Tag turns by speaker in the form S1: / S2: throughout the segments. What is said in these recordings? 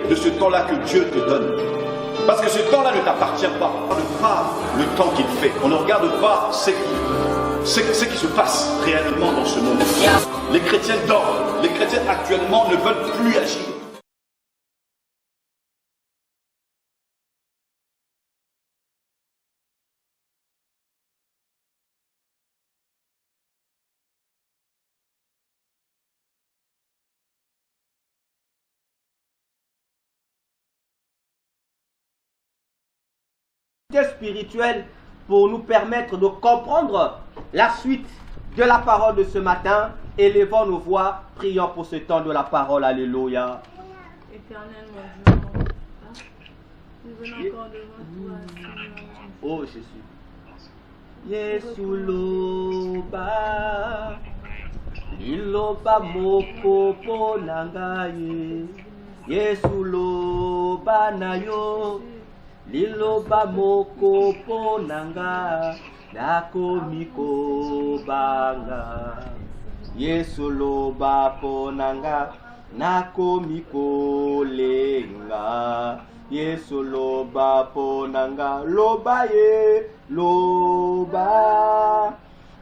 S1: de ce temps-là que Dieu te donne. Parce que ce temps-là ne t'appartient pas. On ne regarde pas le temps qu'il fait. On ne regarde pas ce qui se passe réellement dans ce monde. Les chrétiens dorment. Les chrétiens actuellement ne veulent plus agir.
S2: Spirituelle pour nous permettre de comprendre la suite de la parole de ce matin. Élevons nos voix, prions pour ce temps de la parole. Alléluia.
S3: Éternel mon Dieu, nous venons encore devant toi, Seigneur.
S2: Oh Jésus. Yesu loba, liloba moko ponangaye. Yesu loba nayo. Liloba moko ponanga nakomiko banga. Yesu loba ponanga nakomiko lenga. Yesu loba ponanga loba ye loba.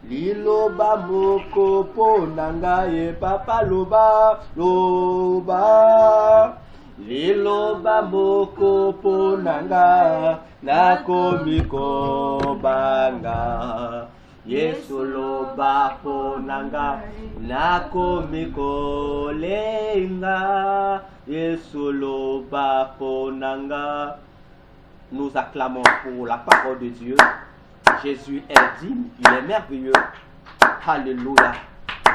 S2: Liloba moko ponanga ye papa loba loba. Liloba moko ponanga nakomiko banga. Yesu loba ponanga nakomiko lenga. Yesu loba ponanga. Nous acclamons pour la parole de Dieu. Jésus est digne, il est merveilleux. Alléluia.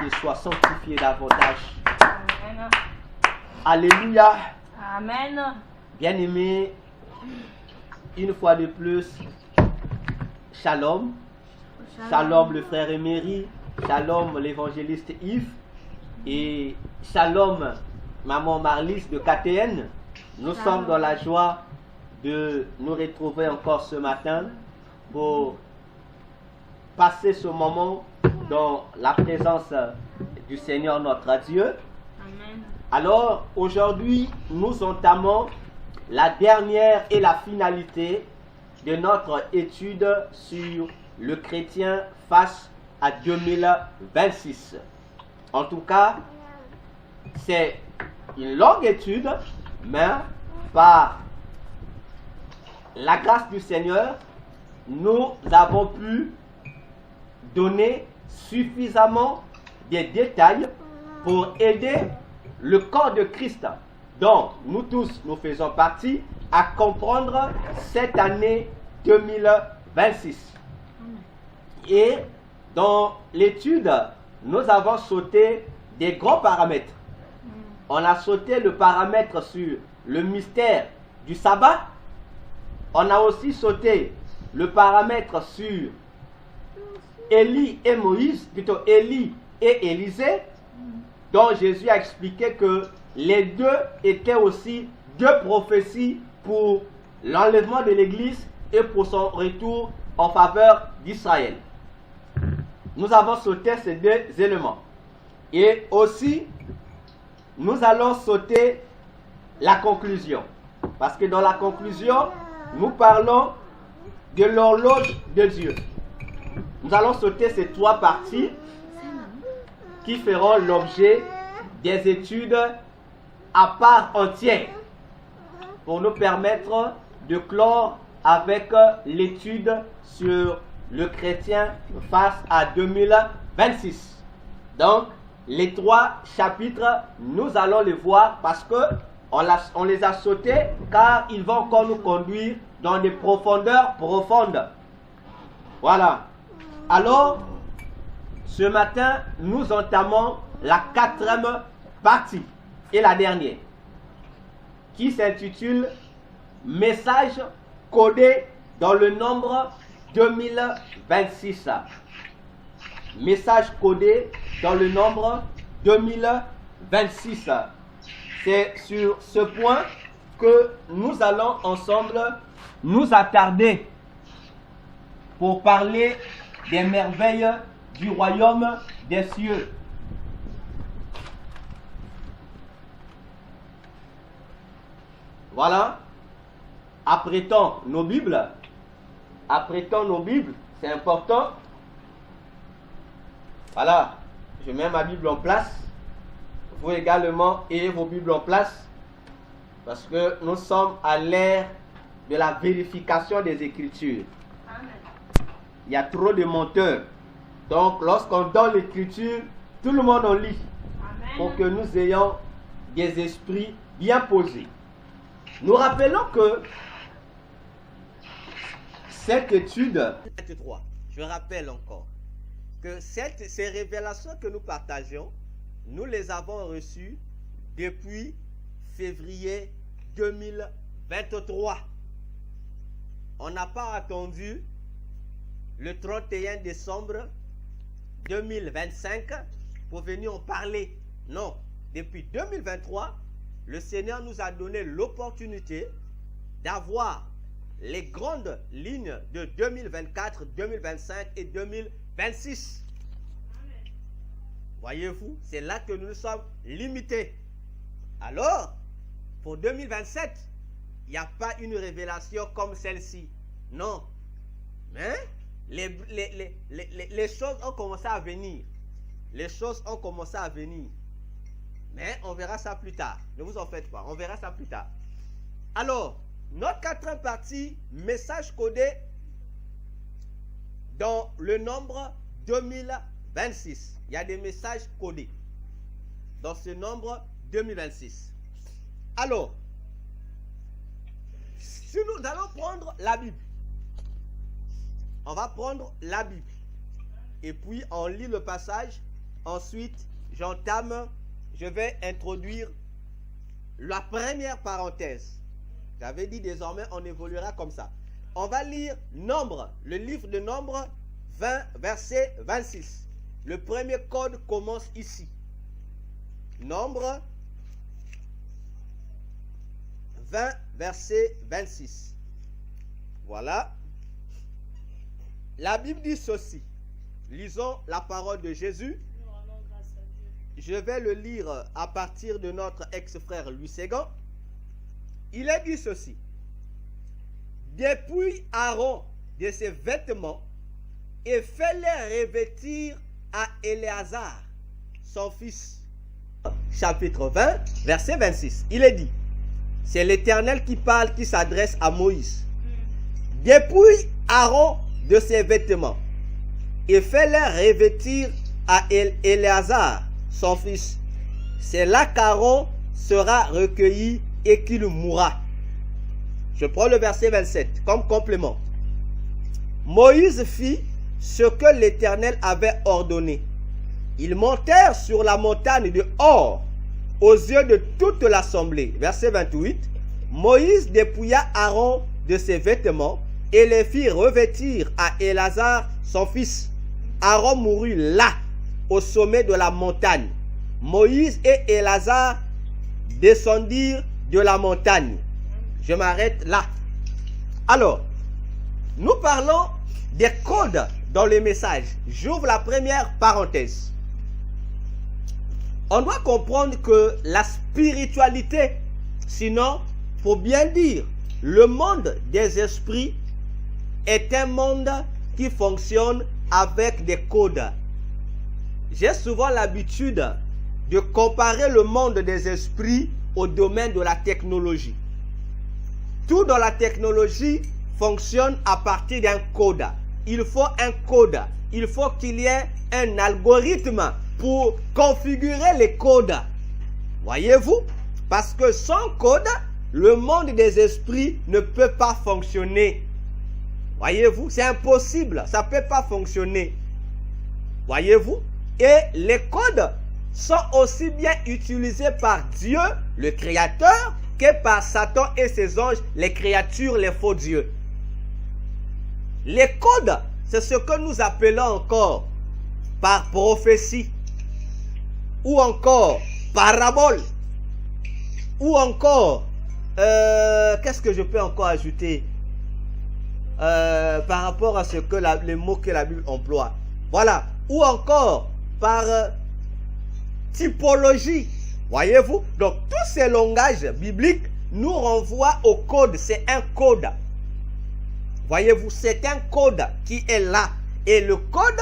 S2: Qu'il soit sanctifié davantage.
S3: Amen.
S2: Alléluia.
S3: Amen.
S2: Bien-aimés, une fois de plus, shalom. Shalom le frère Emery, shalom l'évangéliste Yves et shalom maman Marlise de KTN. Nous sommes dans la joie de nous retrouver encore ce matin pour passer ce moment dans la présence du Seigneur notre Dieu.
S3: Amen.
S2: Alors, aujourd'hui, nous entamons la dernière et la finalité de notre étude sur le chrétien face à 2026. En tout cas, c'est une longue étude, mais par la grâce du Seigneur, nous avons pu donner suffisamment de détails pour aider le corps de Christ, dont nous tous nous faisons partie, à comprendre cette année 2026. Et dans l'étude, nous avons sauté des grands paramètres. On a sauté le paramètre sur le mystère du sabbat. On a aussi sauté le paramètre sur Élie et Moïse, plutôt Élie et Élisée, dont Jésus a expliqué que les deux étaient aussi deux prophéties pour l'enlèvement de l'Église et pour son retour en faveur d'Israël. Nous avons sauté ces deux éléments. Et aussi, nous allons sauter la conclusion. Parce que dans la conclusion, nous parlons de l'horloge de Dieu. Nous allons sauter ces trois parties qui feront l'objet des études à part entière pour nous permettre de clore avec l'étude sur le chrétien face à 2026. Donc, les trois chapitres, nous allons les voir parce que on les a sautés car ils vont encore nous conduire dans des profondeurs profondes. Voilà. Alors, ce matin, nous entamons la quatrième partie et la dernière, qui s'intitule « Message codé dans le nombre 2026 ». Message codé dans le nombre 2026. C'est sur ce point que nous allons ensemble nous attarder pour parler des merveilles du royaume des cieux. Voilà. Apprêtons nos Bibles. Apprêtons nos Bibles. C'est important. Voilà. Je mets ma Bible en place. Vous également ayez vos Bibles en place. Parce que nous sommes à l'ère de la vérification des Écritures.
S3: Amen.
S2: Il y a trop de menteurs. Donc, lorsqu'on donne l'Écriture, tout le monde en lit.
S3: Amen.
S2: Pour que nous ayons des esprits bien posés. Nous rappelons que cette étude 23, je rappelle encore que ces révélations que nous partageons, nous les avons reçues depuis février 2023. On n'a pas attendu le 31 décembre 2025 pour venir en parler. Non, depuis 2023, le Seigneur nous a donné l'opportunité d'avoir les grandes lignes de 2024, 2025 et 2026. Voyez-vous, c'est là que nous sommes limités. Alors, pour 2027, il n'y a pas une révélation comme celle-ci. Non. Mais les choses ont commencé à venir. Les choses ont commencé à venir. Mais on verra ça plus tard. Ne vous en faites pas. On verra ça plus tard. Alors, notre quatrième partie, message codé dans le nombre 2026. Il y a des messages codés dans ce nombre 2026. Alors, si nous allons prendre la Bible, on va prendre la Bible et puis on lit le passage. Ensuite, je vais introduire la première parenthèse. J'avais dit désormais on évoluera comme ça. On va lire Nombre, le livre de Nombre 20, verset 26. Le premier code commence ici. Nombre 20, verset 26. Voilà. La Bible dit ceci. Lisons la parole de Jésus.
S3: Nous rendons grâce à Dieu.
S2: Je vais le lire à partir de notre ex-frère Louis Ségan. Il est dit ceci. Dépouille Aaron de ses vêtements et fais-les revêtir à Éléazar, son fils. Chapitre 20, verset 26. Il est dit, c'est l'Éternel qui parle, qui s'adresse à Moïse. Dépouille Aaron de ses vêtements et fais-les revêtir à Éléazar, son fils. C'est là qu'Aaron sera recueilli et qu'il mourra. Je prends le verset 27 comme complément. Moïse fit ce que l'Éternel avait ordonné. Ils montèrent sur la montagne de Hor aux yeux de toute l'assemblée. Verset 28. Moïse dépouilla Aaron de ses vêtements et les fit revêtir à Éléazar son fils. Aaron mourut là, au sommet de la montagne. Moïse et Éléazar descendirent de la montagne. Je m'arrête là. Alors, nous parlons des codes dans le message. J'ouvre la première parenthèse. On doit comprendre que la spiritualité, sinon, faut bien dire, le monde des esprits est un monde qui fonctionne avec des codes. J'ai souvent l'habitude de comparer le monde des esprits au domaine de la technologie. Tout dans la technologie fonctionne à partir d'un code. Il faut un code. Il faut qu'il y ait un algorithme pour configurer les codes. Voyez-vous? Parce que sans code, le monde des esprits ne peut pas fonctionner. Voyez-vous? C'est impossible. Ça ne peut pas fonctionner. Voyez-vous? Et les codes sont aussi bien utilisés par Dieu, le Créateur, que par Satan et ses anges, les créatures, les faux dieux. Les codes, c'est ce que nous appelons encore par prophétie, ou encore parabole, ou encore, qu'est-ce que je peux encore ajouter par rapport à ce que les mots que la Bible emploie. Voilà, ou encore par typologie. Voyez-vous? Donc, tous ces langages bibliques nous renvoie au code. C'est un code. Voyez-vous, c'est un code qui est là. Et le code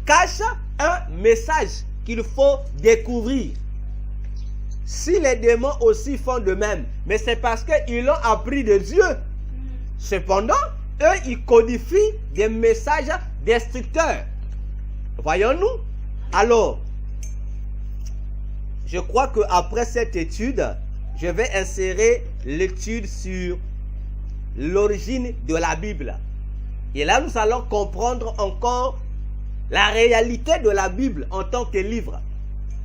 S2: cache un message qu'il faut découvrir. Si les démons aussi font de même, mais c'est parce qu'ils l'ont appris de Dieu. Cependant, eux, ils codifient des messages destructeurs. Voyons-nous? Alors, je crois qu'après cette étude, je vais insérer l'étude sur l'origine de la Bible. Et là, nous allons comprendre encore la réalité de la Bible en tant que livre.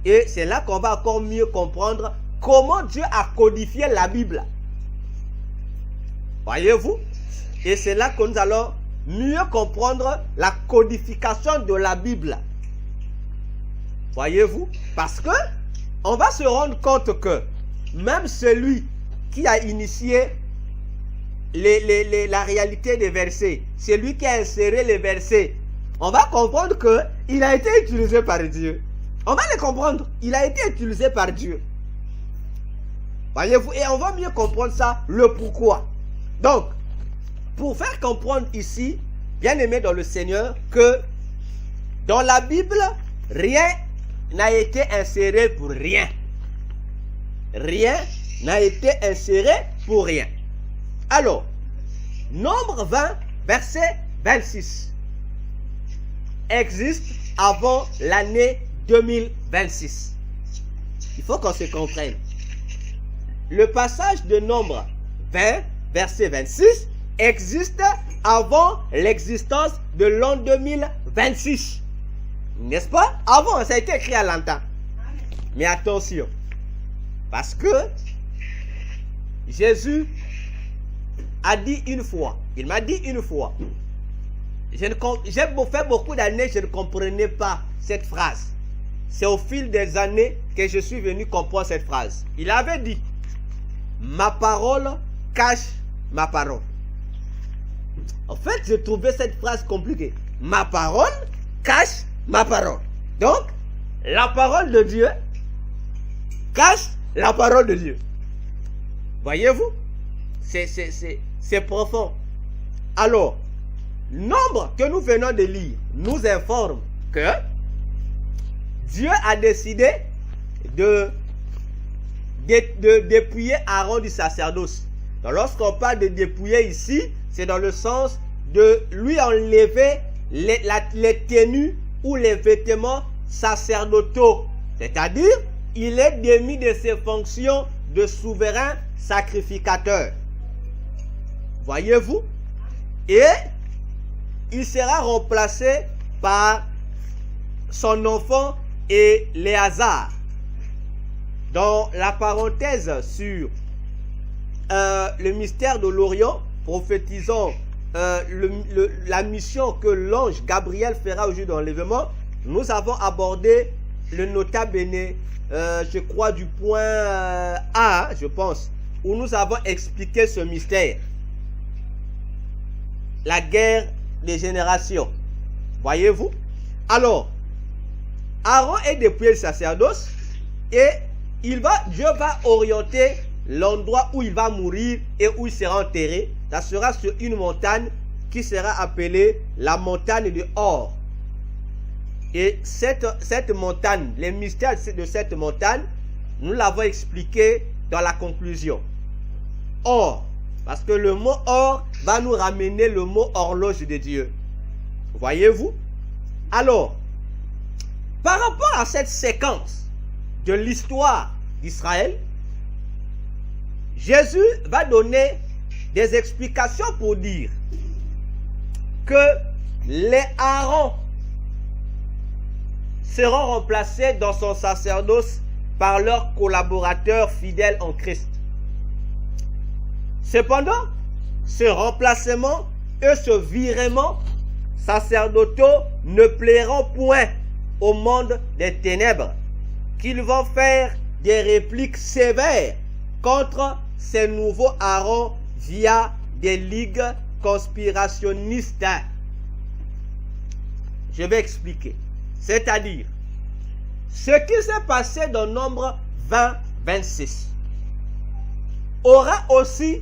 S2: Et c'est là qu'on va encore mieux comprendre comment Dieu a codifié la Bible. Voyez-vous? Et c'est là que nous allons mieux comprendre la codification de la Bible. Voyez-vous? Parce que on va se rendre compte que même celui qui a initié la réalité des versets, celui qui a inséré les versets, on va comprendre qu'il a été utilisé par Dieu. On va le comprendre. Il a été utilisé par Dieu. Voyez-vous? Et on va mieux comprendre ça, le pourquoi. Donc, pour faire comprendre ici, bien aimé dans le Seigneur, que dans la Bible, rien n'a été inséré pour rien. Rien n'a été inséré pour rien. Alors, Nombre 20, verset 26, existe avant l'année 2026. Il faut qu'on se comprenne. Le passage de Nombre 20, verset 26, existe avant l'existence de l'an 2026. N'est-ce pas? Avant, ça a été écrit à longtemps. Mais attention, parce que Jésus a dit une fois, il m'a dit une fois, j'ai fait beaucoup d'années, je ne comprenais pas cette phrase. C'est au fil des années que je suis venu comprendre cette phrase. Il avait dit, ma parole cache ma parole. En fait, je trouvais cette phrase compliquée. Ma parole cache ma parole. Donc, la parole de Dieu cache la parole de Dieu. Voyez-vous? C'est profond. Alors, Nombre que nous venons de lire nous informe que Dieu a décidé de dépouiller Aaron du sacerdoce. Donc, lorsqu'on parle de dépouiller ici, c'est dans le sens de lui enlever les tenues ou les vêtements sacerdotaux. C'est-à-dire, il est démis de ses fonctions de souverain sacrificateur. Voyez-vous? Et il sera remplacé par son enfant Éléazar. Dans la parenthèse sur le mystère de l'Orient, prophétisant la mission que l'ange Gabriel fera au jour de l'enlèvement, nous avons abordé le nota bene, je crois du point A, je pense, où nous avons expliqué ce mystère. La guerre des générations. Voyez-vous? Alors, Aaron est dépouillé du sacerdoce et Dieu va orienter l'endroit où il va mourir et où il sera enterré. Ça sera sur une montagne qui sera appelée la montagne de Or. Et cette montagne, les mystères de cette montagne, nous l'avons expliqué dans la conclusion. Or, parce que le mot or va nous ramener le mot horloge de Dieu. Voyez-vous? Alors, par rapport à cette séquence de l'histoire d'Israël, Jésus va donner des explications pour dire que les Aaron seront remplacés dans son sacerdoce par leurs collaborateurs fidèles en Christ. Cependant, ce remplacement et ce virement sacerdotaux ne plairont point au monde des ténèbres, qu'ils vont faire des répliques sévères contre ces nouveaux Aaron via des ligues conspirationnistes. Je vais expliquer. C'est-à-dire, ce qui s'est passé dans Nombre 20, 26. aura aussi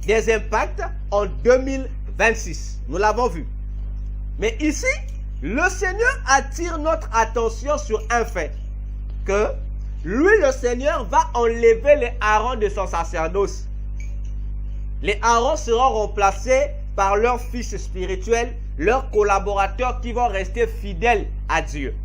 S2: des impacts en 2026. Nous l'avons vu. Mais ici, le Seigneur attire notre attention sur un fait. Que lui, le Seigneur, va enlever les Aaron de son sacerdoce. Les Aaron seront remplacés par leurs fils spirituels, leurs collaborateurs qui vont rester fidèles à Dieu.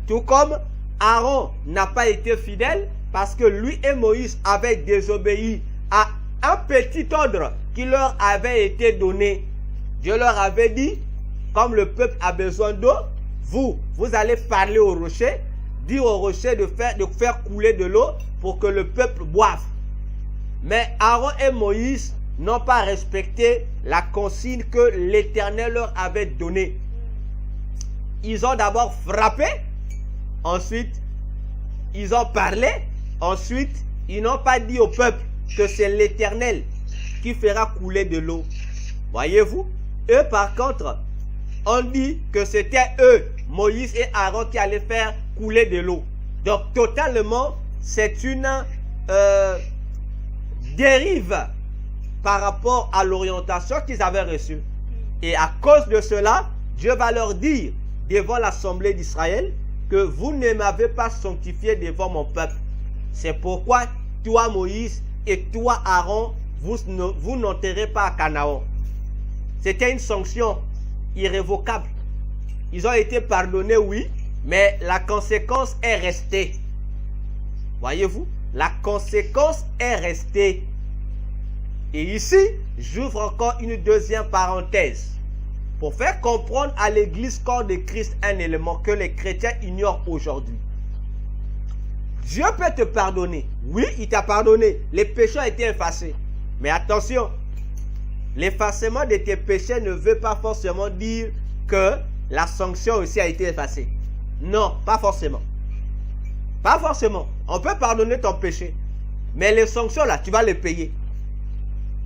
S2: Tout comme Aaron n'a pas été fidèle parce que lui et Moïse avaient désobéi à un petit ordre qui leur avait été donné. Dieu leur avait dit, comme le peuple a besoin d'eau, vous allez parler au rocher, dire au rocher de faire couler de l'eau pour que le peuple boive. Mais Aaron et Moïse n'ont pas respecté la consigne que l'Éternel leur avait donnée. Ils ont d'abord frappé, ensuite ils ont parlé, ensuite ils n'ont pas dit au peuple que c'est l'Éternel qui fera couler de l'eau. Voyez-vous? Eux par contre, on dit que c'était eux, Moïse et Aaron, qui allaient faire couler de l'eau. Donc totalement, c'est une dérive par rapport à l'orientation qu'ils avaient reçue. Et à cause de cela, Dieu va leur dire devant l'assemblée d'Israël que vous ne m'avez pas sanctifié devant mon peuple. C'est pourquoi toi Moïse et toi Aaron, vous n'enterrez pas à Canaan. C'était une sanction irrévocable. Ils ont été pardonnés, oui, mais la conséquence est restée. Voyez-vous, la conséquence est restée. Et ici, j'ouvre encore une deuxième parenthèse pour faire comprendre à l'église corps de Christ un élément que les chrétiens ignorent aujourd'hui. Dieu peut te pardonner. Oui, il t'a pardonné. Les péchés ont été effacés. Mais attention, l'effacement de tes péchés ne veut pas forcément dire que la sanction aussi a été effacée. Non, pas forcément. Pas forcément. On peut pardonner ton péché. Mais les sanctions là, tu vas les payer.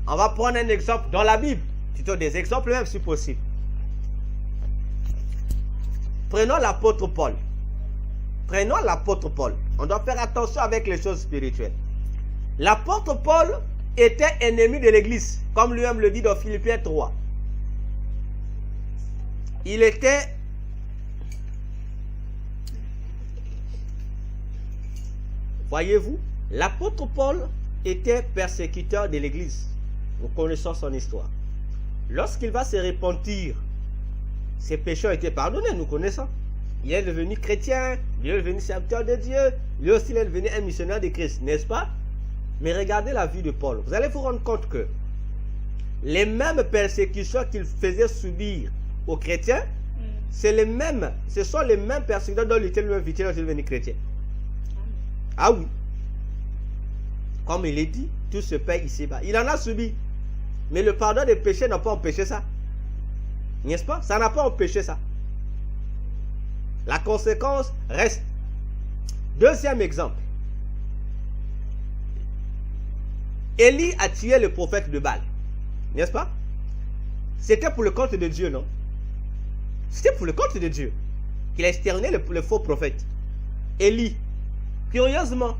S2: On va prendre un exemple dans la Bible. Plutôt des exemples même si possible. Prenons l'apôtre Paul. Prenons l'apôtre Paul. On doit faire attention avec les choses spirituelles. L'apôtre Paul était ennemi de l'église, comme lui-même le dit dans Philippiens 3. Il était voyez-vous, l'apôtre Paul était persécuteur de l'église. Nous connaissons son histoire. Lorsqu'il va se repentir, ses péchés ont été pardonnés, nous connaissons. Il est devenu chrétien, il est devenu serviteur de Dieu, lui aussi il est devenu un missionnaire de Christ, n'est-ce pas? Mais regardez la vie de Paul. Vous allez vous rendre compte que les mêmes persécutions qu'il faisait subir aux chrétiens, ce sont les mêmes persécutions dont il était lui-même victime lorsqu'il est devenu chrétien. Ah oui. Comme il est dit, tout se paye ici-bas. Il en a subi. Mais le pardon des péchés n'a pas empêché ça. N'est-ce pas? Ça n'a pas empêché ça. La conséquence reste. Deuxième exemple. Élie a tué le prophète de Baal. N'est-ce pas? C'était pour le compte de Dieu, non? C'était pour le compte de Dieu qu'il a exterminé le faux prophète. Élie. Curieusement,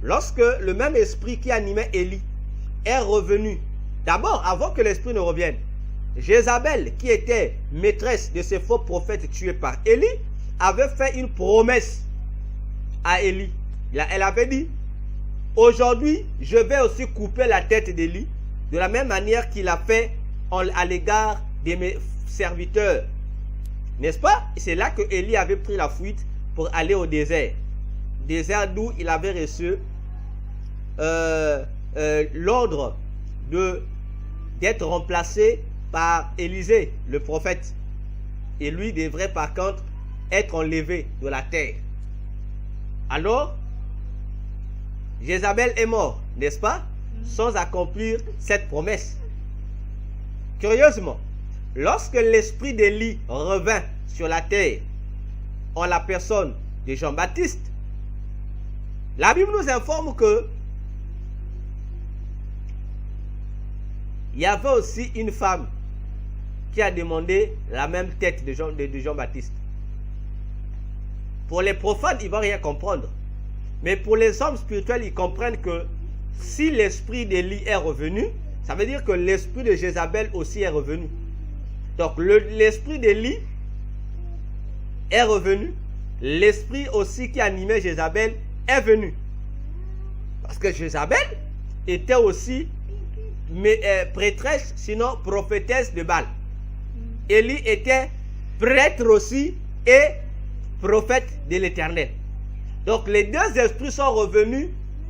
S2: lorsque le même esprit qui animait Élie est revenu, d'abord, avant que l'esprit ne revienne, Jézabel, qui était maîtresse de ces faux prophètes tués par Élie, avait fait une promesse à Élie. Elle avait dit, aujourd'hui, je vais aussi couper la tête d'Élie, de la même manière qu'il a fait à l'égard de mes serviteurs. N'est-ce pas? C'est là que Élie avait pris la fuite pour aller au désert. Désert d'où il avait reçu l'ordre d'être remplacé par Élisée, le prophète. Et lui devrait par contre être enlevé de la terre. Alors, Jézabel est mort, n'est-ce pas? Sans accomplir cette promesse. Curieusement, lorsque l'esprit d'Élie revint sur la terre en la personne de Jean-Baptiste, la Bible nous informe que il y avait aussi une femme qui a demandé la même tête de Jean-Baptiste. Pour les profanes, ils ne vont rien comprendre. Mais pour les hommes spirituels, ils comprennent que si l'esprit d'Élie est revenu, ça veut dire que l'esprit de Jézabel aussi est revenu. Donc l'esprit d'Élie est revenu. L'esprit aussi qui animait Jézabel est venu. Parce que Jézabel était aussi prêtresse, sinon prophétesse de Baal. Élie était prêtre aussi et prophète de l'Éternel. Donc les deux esprits sont revenus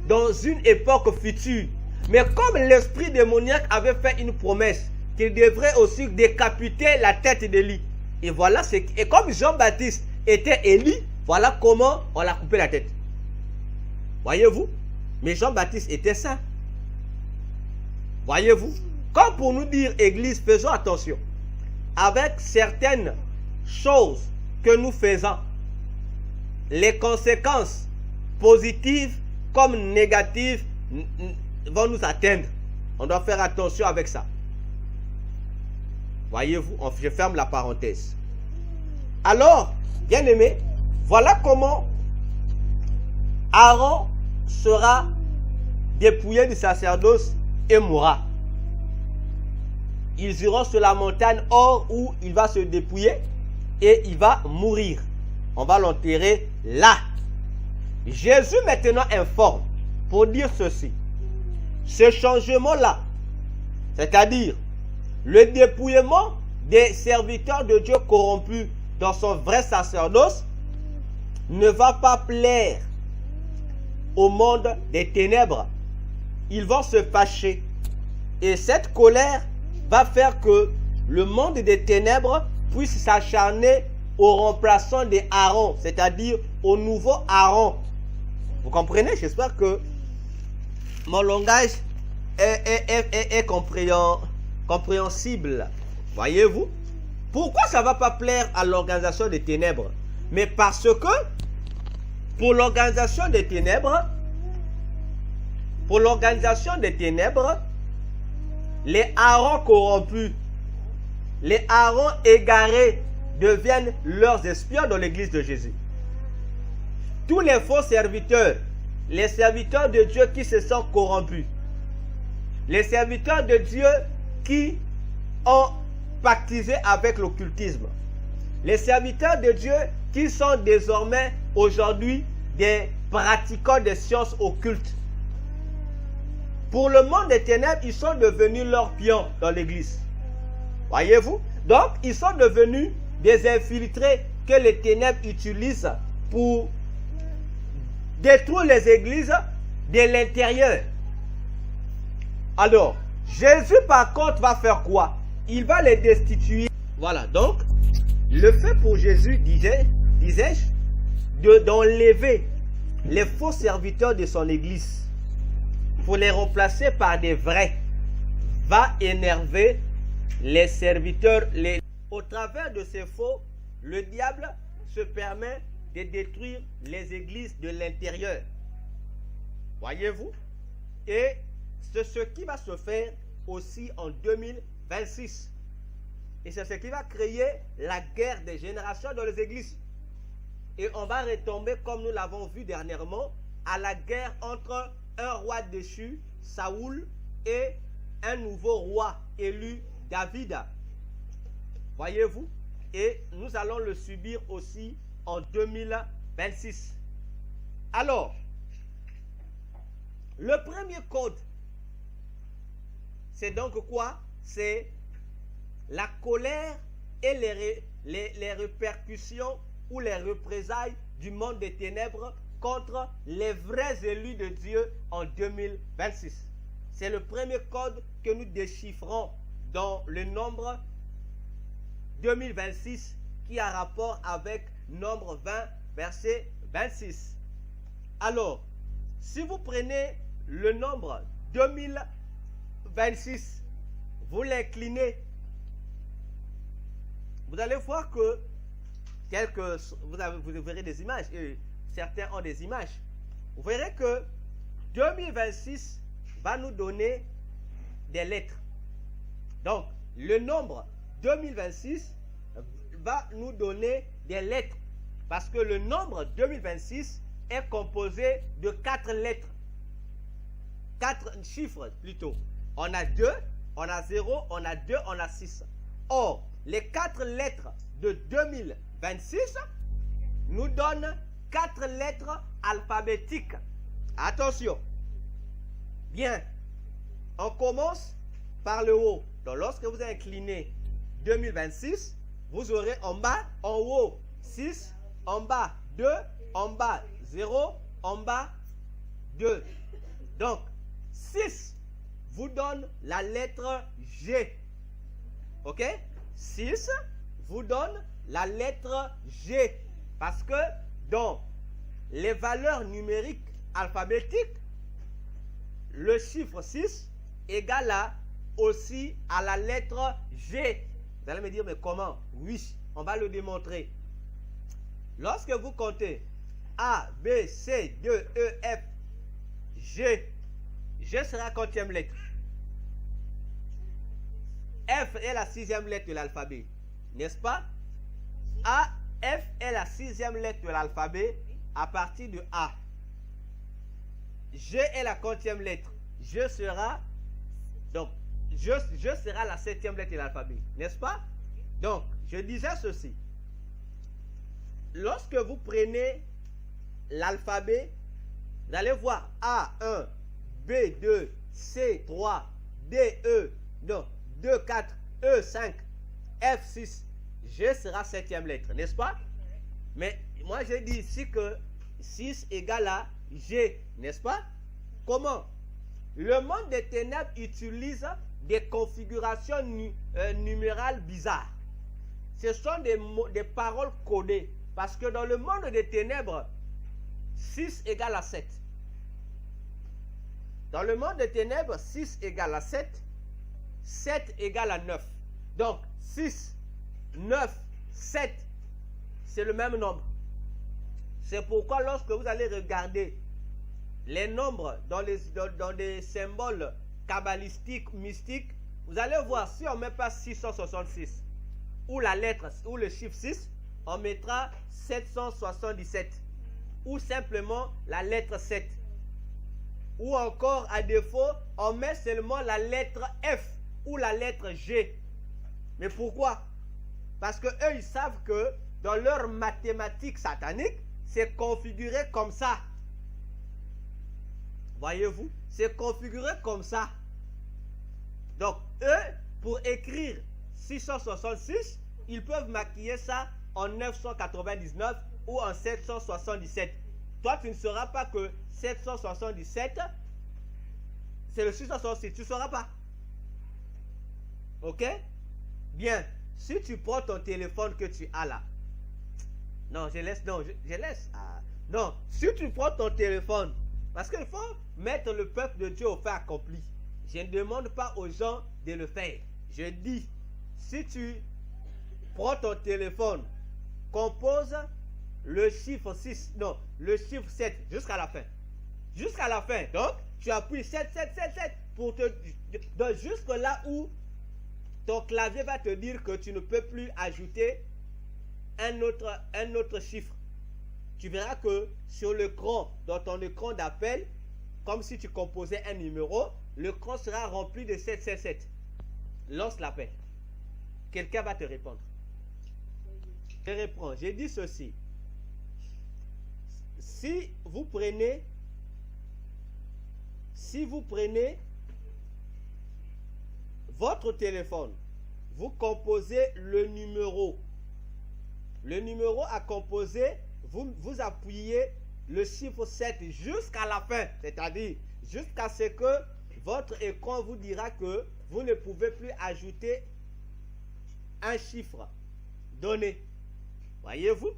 S2: dans une époque future. Mais comme l'esprit démoniaque avait fait une promesse qu'il devrait aussi décapiter la tête d'Élie. Et voilà, et comme Jean-Baptiste était Élie, voilà comment on l'a coupé la tête. Voyez-vous? Mais Jean-Baptiste était saint. Voyez-vous? Comme pour nous dire, Église, faisons attention. Avec certaines choses que nous faisons, les conséquences positives comme négatives vont nous atteindre. On doit faire attention avec ça. Voyez-vous, je ferme la parenthèse. Alors, bien aimé, voilà comment Aaron sera dépouillé du sacerdoce et mourra. Ils iront sur la montagne Hor où il va se dépouiller et il va mourir. On va l'enterrer là. Jésus maintenant informe pour dire ceci. Ce changement-là, c'est-à-dire le dépouillement des serviteurs de Dieu corrompus dans son vrai sacerdoce, ne va pas plaire au monde des ténèbres. Ils vont se fâcher. Et cette colère va faire que le monde des ténèbres puisse s'acharner au remplaçant des Aaron, c'est-à-dire au nouveau Aaron. Vous comprenez? J'espère que mon langage est compréhensible. Voyez-vous? Pourquoi ça ne va pas plaire à l'organisation des ténèbres? Mais parce que pour l'organisation des ténèbres, les Aarons corrompus, les Aarons égarés deviennent leurs espions dans l'église de Jésus. Tous les faux serviteurs, les serviteurs de Dieu qui se sont corrompus, les serviteurs de Dieu qui ont pactisé avec l'occultisme, les serviteurs de Dieu qui sont désormais aujourd'hui des pratiquants des sciences occultes. Pour le monde des ténèbres, ils sont devenus leurs pions dans l'église. Voyez-vous? Donc, ils sont devenus des infiltrés que les ténèbres utilisent pour détruire les églises de l'intérieur. Alors, Jésus par contre va faire quoi? Il va les destituer. Voilà, donc, le fait pour Jésus, disais-je, d'enlever les faux serviteurs de son église pour les remplacer par des vrais, va énerver les serviteurs. Au travers de ces faux, le diable se permet de détruire les églises de l'intérieur. Voyez-vous? Et c'est ce qui va se faire aussi en 2026. Et c'est ce qui va créer la guerre des générations dans les églises. Et on va retomber, comme nous l'avons vu dernièrement, à la guerre entre un roi déchu, Saoul, et un nouveau roi élu, David. Voyez-vous? Et nous allons le subir aussi en 2026. Alors, le premier code, c'est donc quoi? C'est la colère et les répercussions ou les représailles du monde des ténèbres contre les vrais élus de Dieu en 2026. C'est le premier code que nous déchiffrons dans le nombre 2026 qui a rapport avec Nombre 20, verset 26. Alors, si vous prenez le nombre 2026, vous l'inclinez, vous allez voir que vous verrez des images, et certains ont des images. Vous verrez que 2026 va nous donner des lettres. Donc, le nombre 2026 va nous donner des lettres. Parce que le nombre 2026 est composé de 4 lettres. 4 chiffres plutôt. On a 2, on a 0, on a 2, on a 6. Or, les 4 lettres de 2026 nous donnent 4 lettres alphabétiques. Attention. Bien. On commence par le haut. Donc, lorsque vous inclinez 2026, vous aurez en bas, en haut, 6, en bas, 2, en bas, 0, en bas, 2. Donc, 6 vous donne la lettre G. Ok? 6 vous donne la lettre G. Parce que dans les valeurs numériques alphabétiques, le chiffre 6 égale aussi à la lettre G. Vous allez me dire, mais comment? Oui, on va le démontrer. Lorsque vous comptez A, B, C, D, E, F, G, G sera la quantième lettre. F est la 6e lettre de l'alphabet, n'est-ce pas? A, F est la 6e lettre de l'alphabet à partir de A. G est la quantième lettre. Je sera donc je sera la 7e lettre de l'alphabet, n'est-ce pas? Donc, je disais ceci. Lorsque vous prenez l'alphabet, vous allez voir A1, B2, C3, DE, non, 2, 4, E5, F6, G sera 7e lettre, n'est-ce pas? Mais moi, j'ai dit ici que 6 égale à G, n'est-ce pas? Comment? Le monde des ténèbres utilise des configurations numérales bizarres. Ce sont des paroles codées. Parce que dans le monde des ténèbres, 6 égale à 7. Dans le monde des ténèbres, 6 égale à 7. 7 égale à 9. Donc, 6, 9, 7, c'est le même nombre. C'est pourquoi lorsque vous allez regarder les nombres dans des symboles kabbalistiques, mystiques, vous allez voir, si on ne met pas 666 ou la lettre ou le chiffre 6, on mettra 777 ou simplement la lettre 7. Ou encore, à défaut, on met seulement la lettre F ou la lettre G. Mais pourquoi? Parce que eux, ils savent que dans leur mathématiques satanique, c'est configuré comme ça. Voyez-vous? C'est configuré comme ça. Donc, eux, pour écrire 666, ils peuvent maquiller ça en 999 ou en 777. Toi, tu ne sauras pas que 777, c'est le 666. Tu ne sauras pas. Ok? Bien. Si tu prends ton téléphone que tu as là. Non, je laisse. Non, je laisse. Ah. Non, si tu prends ton téléphone, parce qu'il faut mettre le peuple de Dieu au fait accompli. Je ne demande pas aux gens de le faire. Je dis, si tu prends ton téléphone, compose le chiffre 6, non, le chiffre 7 jusqu'à la fin. Jusqu'à la fin. Donc, tu appuies 7, 7, 7, 7 pour te... Donc, jusque là où ton clavier va te dire que tu ne peux plus ajouter un autre chiffre. Tu verras que sur l'écran, dans ton écran d'appel, comme si tu composais un numéro, l'écran sera rempli de 777. Lance l'appel. Quelqu'un va te répondre. Je reprends. J'ai dit ceci. Si vous prenez votre téléphone, vous composez le numéro. Le numéro à composer, vous appuyez le chiffre 7 jusqu'à la fin. C'est-à-dire jusqu'à ce que votre écran vous dira que vous ne pouvez plus ajouter un chiffre donné. Voyez-vous?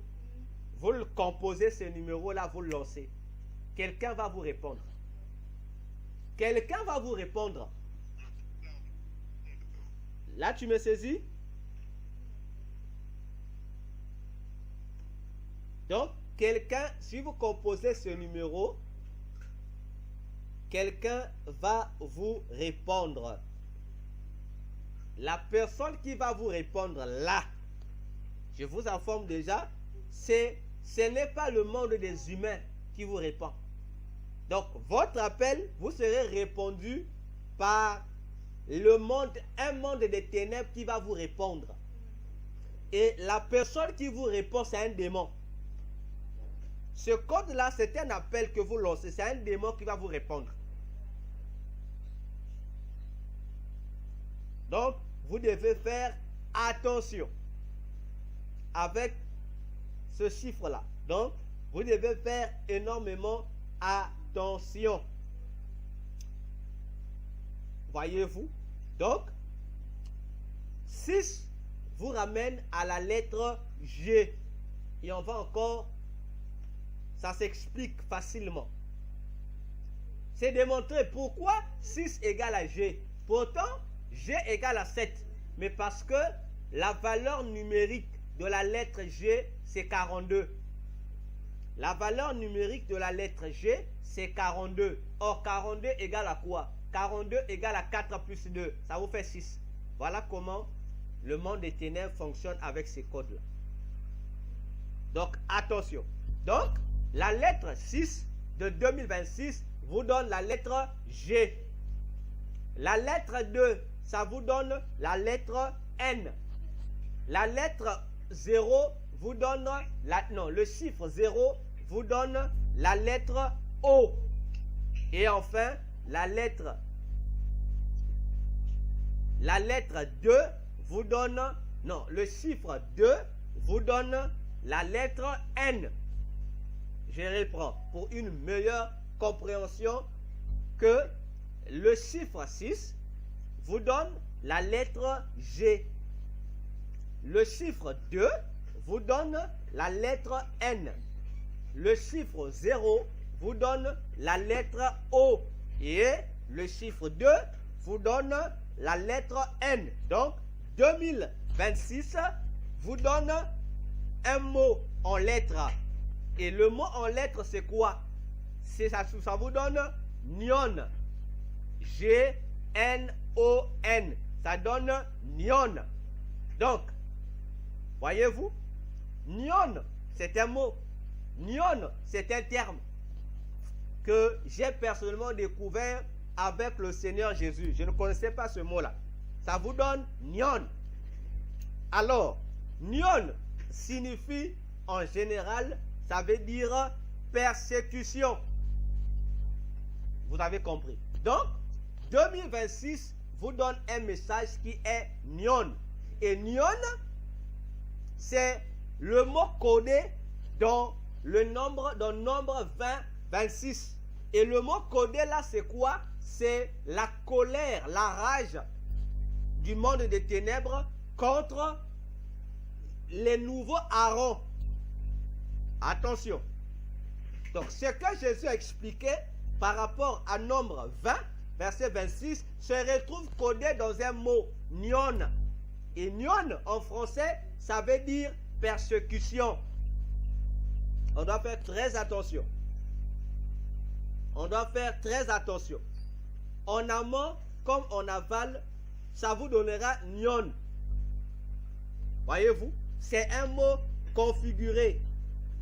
S2: Vous le composez ce numéro-là, vous le lancez. Quelqu'un va vous répondre. Quelqu'un va vous répondre. Là, tu me saisis? Donc, quelqu'un, si vous composez ce numéro, quelqu'un va vous répondre. La personne qui va vous répondre là, je vous informe déjà, ce n'est pas le monde des humains qui vous répond. Donc, votre appel, vous serez répondu par le monde, un monde des ténèbres qui va vous répondre. Et la personne qui vous répond, c'est un démon. Ce code-là, c'est un appel que vous lancez. C'est un démon qui va vous répondre. Donc, vous devez faire attention avec ce chiffre-là. Donc, vous devez faire énormément attention. Voyez-vous? Donc, 6 vous ramène à la lettre G. Et on va encore, ça s'explique facilement. C'est démontré pourquoi 6 égale à G. Pourtant, G égale à 7. Mais parce que la valeur numérique de la lettre G, c'est 42. La valeur numérique de la lettre G, c'est 42. Or, 42 égale à quoi? 42 égale à 4 plus 2. Ça vous fait 6. Voilà comment le monde des ténèbres fonctionne avec ces codes-là. Donc, attention. Donc, la lettre 6 de 2026 vous donne la lettre G. La lettre 2, ça vous donne la lettre N. La lettre 0 vous donne le chiffre 0 vous donne la lettre O. Et enfin, la lettre 2 vous donne, le chiffre 2 vous donne la lettre N. Je reprends pour une meilleure compréhension que le chiffre 6 vous donne la lettre G. Le chiffre 2 vous donne la lettre N. Le chiffre 0 vous donne la lettre O. Et le chiffre 2 vous donne la lettre N. Donc, 2026 vous donne un mot en lettres. Et le mot en lettres, c'est quoi? Ça vous donne Nyon. G-N-O-N. Ça donne Nyon. Donc, voyez-vous, Nyon, c'est un mot. Nyon, c'est un terme que j'ai personnellement découvert avec le Seigneur Jésus. Je ne connaissais pas ce mot-là. Ça vous donne Nyon. Alors, Nyon signifie en général, ça veut dire persécution. Vous avez compris. Donc, 2026 vous donne un message qui est Nyon. Et Nyon, c'est le mot codé dans le nombre 20-26. Et le mot codé là, c'est quoi? C'est la colère, la rage du monde des ténèbres contre les nouveaux Aaron. Attention. Donc, ce que Jésus a expliqué par rapport à nombre 20, verset 26, se retrouve codé dans un mot, Nyon. Et Nyon, en français, ça veut dire persécution. On doit faire très attention. On doit faire très attention. En amont comme en aval, ça vous donnera Nyon. Voyez-vous, c'est un mot configuré.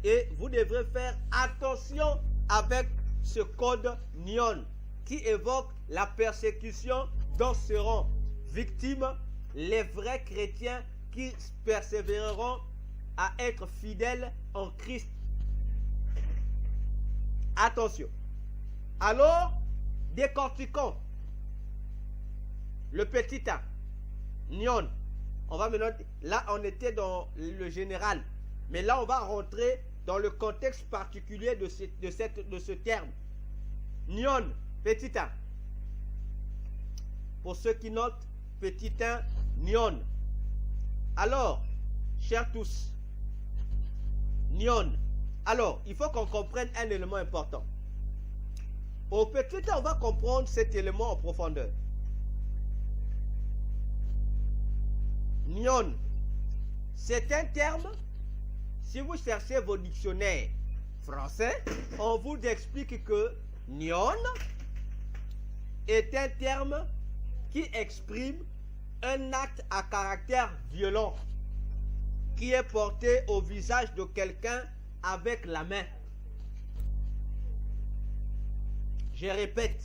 S2: Et vous devrez faire attention avec ce code Nyon qui évoque la persécution dont seront victimes les vrais chrétiens qui persévéreront à être fidèles en Christ. Attention. Alors, décortiquons le petit a, Nyon. On va maintenant, là on était dans le général, mais là on va rentrer dans le contexte particulier de ce terme. Nyon, petit a. Pour ceux qui notent, petit a, Nyon. Alors, chers tous, Nyon. Alors, il faut qu'on comprenne un élément important. Au petit a, on va comprendre cet élément en profondeur. Nyon, c'est un terme, si vous cherchez vos dictionnaires français, on vous explique que Nyon est un terme qui exprime un acte à caractère violent qui est porté au visage de quelqu'un avec la main. Je répète,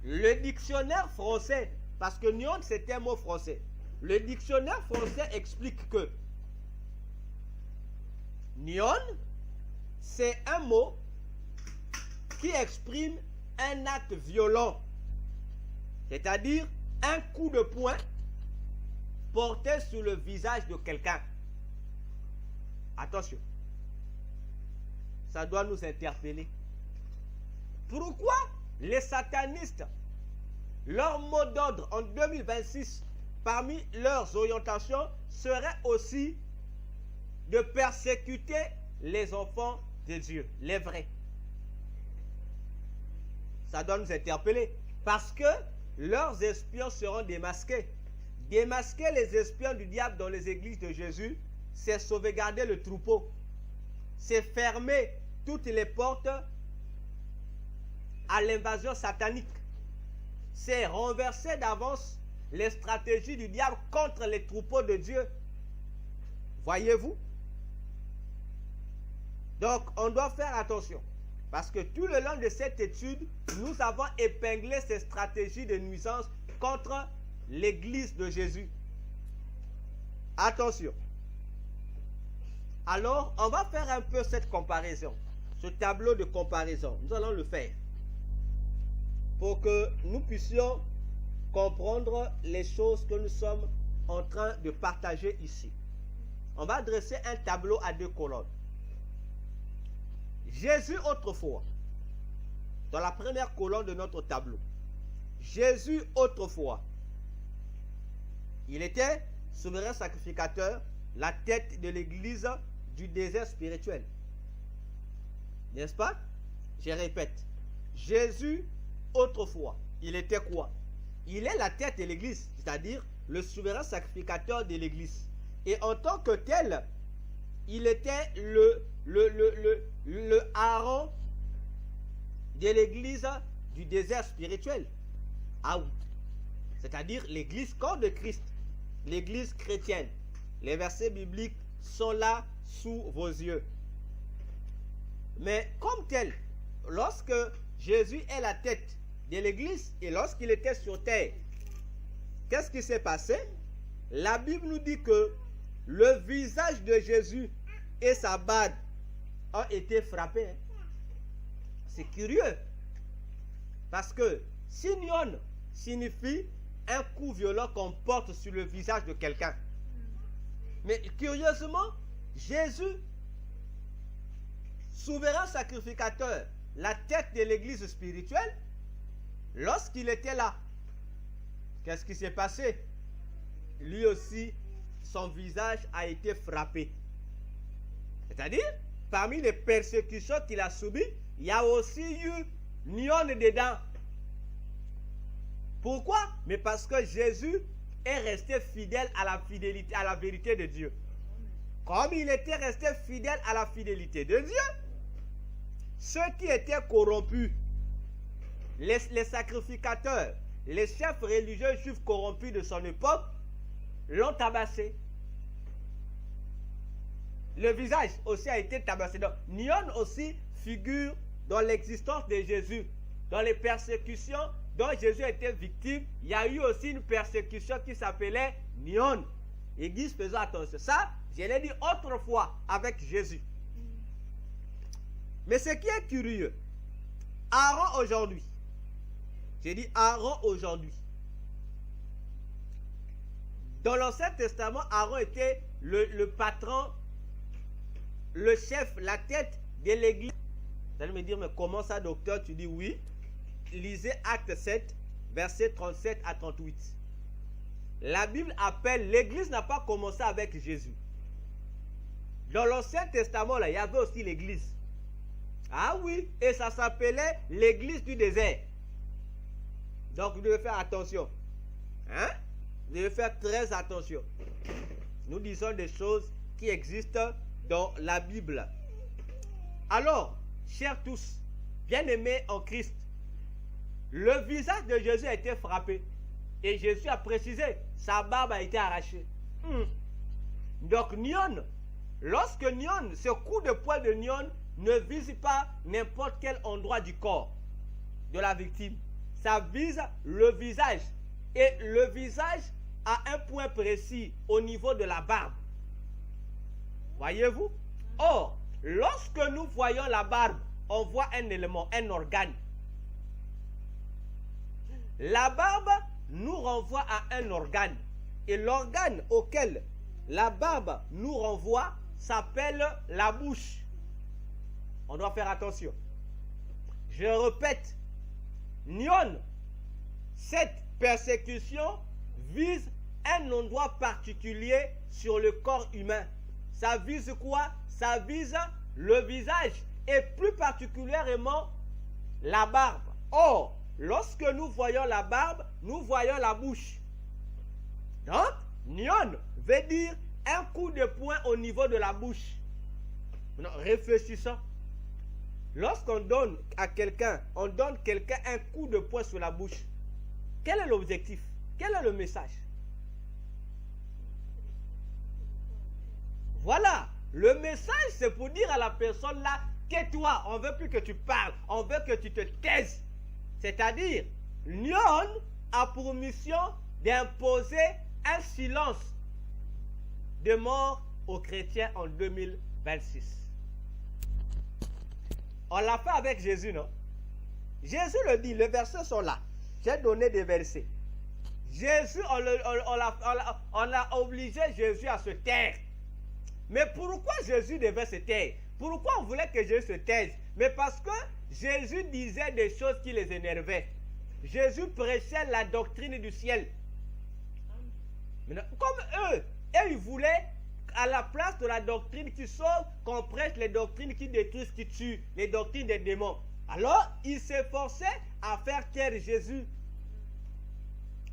S2: le dictionnaire français, parce que nion c'est un mot français, le dictionnaire français explique que nion, c'est un mot qui exprime un acte violent, c'est-à-dire un coup de poing porté sur le visage de quelqu'un. Attention, ça doit nous interpeller. Pourquoi les satanistes, leur mot d'ordre en 2026, parmi leurs orientations, serait aussi de persécuter les enfants de Dieu, les vrais? Ça doit nous interpeller, parce que leurs espions seront démasqués. Démasquer les espions du diable dans les églises de Jésus, c'est sauvegarder le troupeau. C'est fermer toutes les portes à l'invasion satanique. C'est renverser d'avance les stratégies du diable contre les troupeaux de Dieu. Voyez-vous? Donc, on doit faire attention. Parce que tout le long de cette étude, nous avons épinglé ces stratégies de nuisance contre l'église de Jésus. Attention. Alors, on va faire un peu cette comparaison. Ce tableau de comparaison. Nous allons le faire. Pour que nous puissions comprendre les choses que nous sommes en train de partager ici. On va dresser un tableau à 2 colonnes. Jésus autrefois, dans la première colonne de notre tableau. Jésus autrefois, il était souverain sacrificateur, la tête de l'église du désert spirituel. N'est-ce pas? Je répète, Jésus autrefois, il était quoi? Il est la tête de l'église, c'est-à-dire le souverain sacrificateur de l'église. Et en tant que tel, il était le Aaron de l'église du désert spirituel. Out. C'est-à-dire l'église corps de Christ, l'église chrétienne. Les versets bibliques sont là sous vos yeux. Mais comme tel, lorsque Jésus est la tête de l'église et lorsqu'il était sur terre, qu'est-ce qui s'est passé? La Bible nous dit que le visage de Jésus et sa barbe ont été frappés. C'est curieux. Parce que signon signifie un coup violent qu'on porte sur le visage de quelqu'un. Mais curieusement, Jésus, souverain sacrificateur, la tête de l'église spirituelle, lorsqu'il était là, qu'est-ce qui s'est passé? Lui aussi, son visage a été frappé. C'est-à-dire, parmi les persécutions qu'il a subies, il y a aussi eu nion dedans. Pourquoi? Mais parce que Jésus est resté fidèle à la fidélité, à la vérité de Dieu. Comme il était resté fidèle à la fidélité de Dieu, ceux qui étaient corrompus, les sacrificateurs, les chefs religieux juifs corrompus de son époque, l'ont tabassé. Le visage aussi a été tabassé. Donc, nion aussi figure dans l'existence de Jésus. Dans les persécutions dont Jésus était victime, il y a eu aussi une persécution qui s'appelait nion. Église, faisons attention. Ça, je l'ai dit autrefois avec Jésus. Mais ce qui est curieux, Aaron aujourd'hui, j'ai dit Aaron aujourd'hui. Dans l'Ancien Testament, Aaron était le patron, le chef, la tête de l'église. Vous allez me dire, mais comment ça, docteur? Tu dis oui. Lisez Acte 7, versets 37 à 38. La Bible appelle, l'église n'a pas commencé avec Jésus. Dans l'Ancien Testament, là, il y avait aussi l'église. Ah oui, et ça s'appelait l'église du désert. Donc, vous devez faire attention. Hein? Vous devez faire très attention. Nous disons des choses qui existent dans la Bible. Alors, chers tous, bien-aimés en Christ, le visage de Jésus a été frappé. Et Jésus a précisé, sa barbe a été arrachée. Donc, nion, lorsque ce coup de poing de nion ne vise pas n'importe quel endroit du corps. de la victime. Ça vise le visage. Et le visage a un point précis au niveau de la barbe. Voyez-vous? Or, lorsque nous voyons la barbe, on voit un élément, un organe. La barbe nous renvoie à un organe. Et l'organe auquel la barbe nous renvoie s'appelle la bouche. On doit faire attention. Je répète, Nyon, cette persécution vise un endroit particulier sur le corps humain. Ça vise quoi? Ça vise le visage et plus particulièrement la barbe. Or, lorsque nous voyons la barbe, nous voyons la bouche. Donc, Nyon veut dire un coup de poing au niveau de la bouche. Maintenant, réfléchissons. Lorsqu'on donne à quelqu'un, on donne quelqu'un un coup de poing sur la bouche. Quel est l'objectif? Quel est le message? Voilà. Le message, c'est pour dire à la personne là, tais-toi, on ne veut plus que tu parles, on veut que tu te taises. C'est-à-dire, Nyon a pour mission d'imposer un silence de mort aux chrétiens en 2026. On l'a fait avec Jésus, non? Jésus le dit, les versets sont là. J'ai donné des versets. Jésus, on a obligé Jésus à se taire. Mais pourquoi Jésus devait se taire? Pourquoi on voulait que Jésus se taise? Mais parce que Jésus disait des choses qui les énervaient. Jésus prêchait la doctrine du ciel. Maintenant, comme eux, ils voulaient, à la place de la doctrine qui sauve, qu'on prêche les doctrines qui détruisent, qui tuent, les doctrines des démons. Alors, ils s'efforçaient à faire taire Jésus.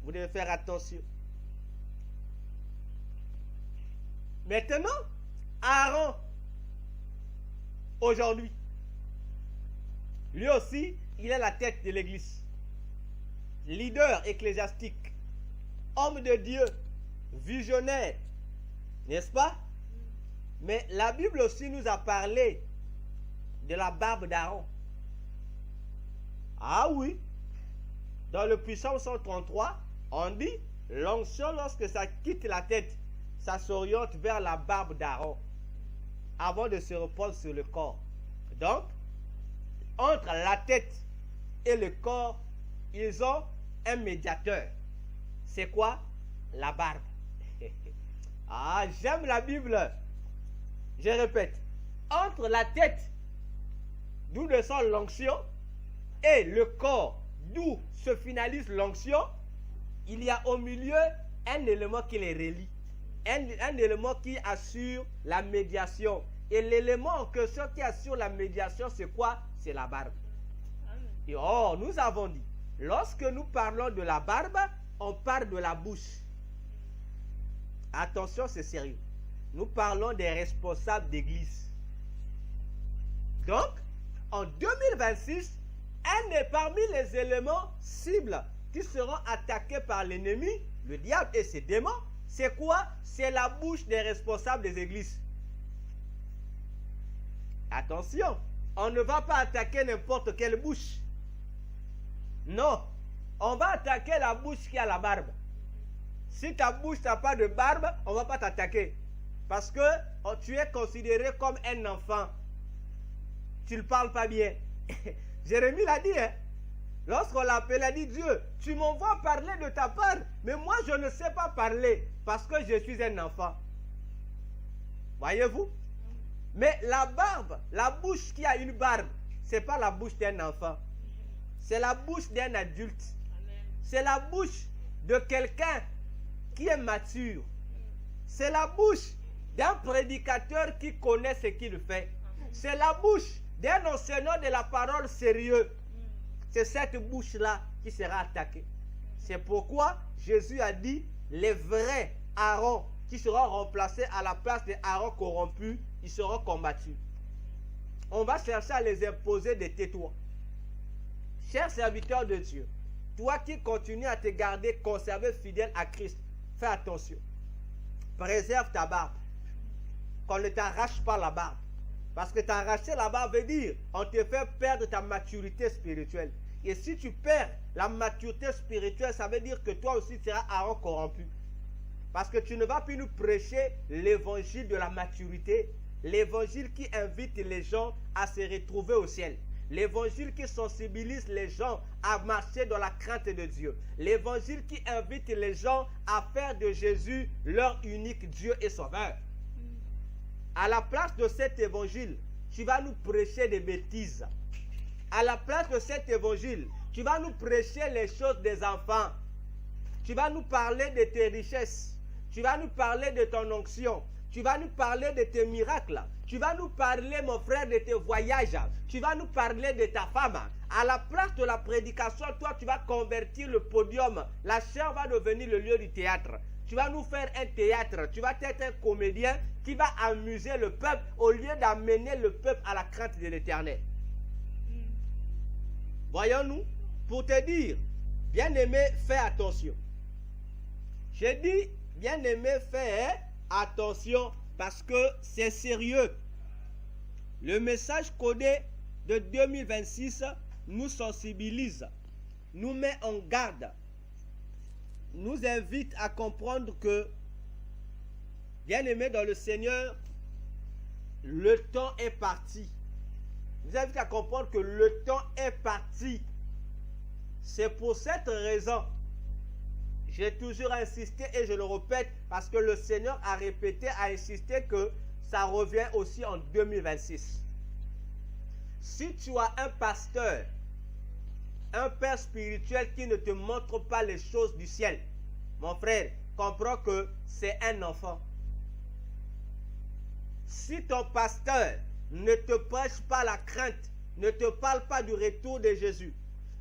S2: Vous devez faire attention. Maintenant, Aaron, aujourd'hui, lui aussi, il est la tête de l'église. Leader ecclésiastique, homme de Dieu, visionnaire, n'est-ce pas? Mais la Bible aussi nous a parlé de la barbe d'Aaron. Ah oui, dans le Psaume 133, on dit, l'onction lorsque ça quitte la tête, ça s'oriente vers la barbe d'Aaron, avant de se reposer sur le corps. Donc, entre la tête et le corps, ils ont un médiateur. C'est quoi? La barbe. Ah, j'aime la Bible. Je répète, entre la tête, d'où descend l'onction, et le corps, d'où se finalise l'onction, il y a au milieu un élément qui les relie. Un élément qui assure la médiation. Et l'élément en question qui assure la médiation, c'est quoi? C'est la barbe. Et or, nous avons dit, lorsque nous parlons de la barbe, on parle de la bouche. Attention, c'est sérieux. Nous parlons des responsables d'église. Donc, en 2026, parmi les éléments cibles qui seront attaqués par l'ennemi, le diable et ses démons, c'est quoi? C'est la bouche des responsables des églises. Attention, on ne va pas attaquer n'importe quelle bouche. Non, on va attaquer la bouche qui a la barbe. Si ta bouche n'a pas de barbe, on ne va pas t'attaquer. Parce que tu es considéré comme un enfant. Tu ne parles pas bien. Jérémie l'a dit, hein? Lorsqu'on l'appelle, il a dit, Dieu, tu m'envoies parler de ta part, mais moi je ne sais pas parler parce que je suis un enfant. Voyez-vous? Mais la barbe, la bouche qui a une barbe, ce n'est pas la bouche d'un enfant. C'est la bouche d'un adulte. C'est la bouche de quelqu'un qui est mature. C'est la bouche d'un prédicateur qui connaît ce qu'il fait. C'est la bouche d'un enseignant de la parole sérieux. C'est cette bouche-là qui sera attaquée. C'est pourquoi Jésus a dit, les vrais Aaron qui seront remplacés à la place des Aaron corrompus, ils seront combattus. On va chercher à les imposer des tais-toi. Chers serviteurs de Dieu, toi qui continues à te garder conservé fidèle à Christ, fais attention. Préserve ta barbe. Qu'on ne t'arrache pas la barbe. Parce que t'arracher la barbe veut dire, on te fait perdre ta maturité spirituelle. Et si tu perds la maturité spirituelle, ça veut dire que toi aussi tu seras Aaron corrompu. Parce que tu ne vas plus nous prêcher l'évangile de la maturité, l'évangile qui invite les gens à se retrouver au ciel. L'évangile qui sensibilise les gens à marcher dans la crainte de Dieu. L'évangile qui invite les gens à faire de Jésus leur unique Dieu et Sauveur. À la place de cet évangile, tu vas nous prêcher des bêtises. À la place de cet évangile, tu vas nous prêcher les choses des enfants. Tu vas nous parler de tes richesses. Tu vas nous parler de ton onction. Tu vas nous parler de tes miracles. Tu vas nous parler, mon frère, de tes voyages. Tu vas nous parler de ta femme. À la place de la prédication, toi, tu vas convertir le podium. La chair va devenir le lieu du théâtre. Tu vas nous faire un théâtre. Tu vas être un comédien qui va amuser le peuple au lieu d'amener le peuple à la crainte de l'Éternel. Voyons-nous, pour te dire, bien-aimé, fais attention. J'ai dit, bien-aimé, fais attention parce que c'est sérieux. Le message codé de 2026 nous sensibilise, nous met en garde, nous invite à comprendre que, bien-aimé dans le Seigneur, le temps est parti. Nous invite à comprendre que le temps est parti. C'est pour cette raison, j'ai toujours insisté et je le répète parce que le Seigneur a répété, a insisté que ça revient aussi en 2026. Si tu as un pasteur, un père spirituel qui ne te montre pas les choses du ciel, mon frère, comprends que c'est un enfant. Si ton pasteur ne te prêche pas la crainte, ne te parle pas du retour de Jésus,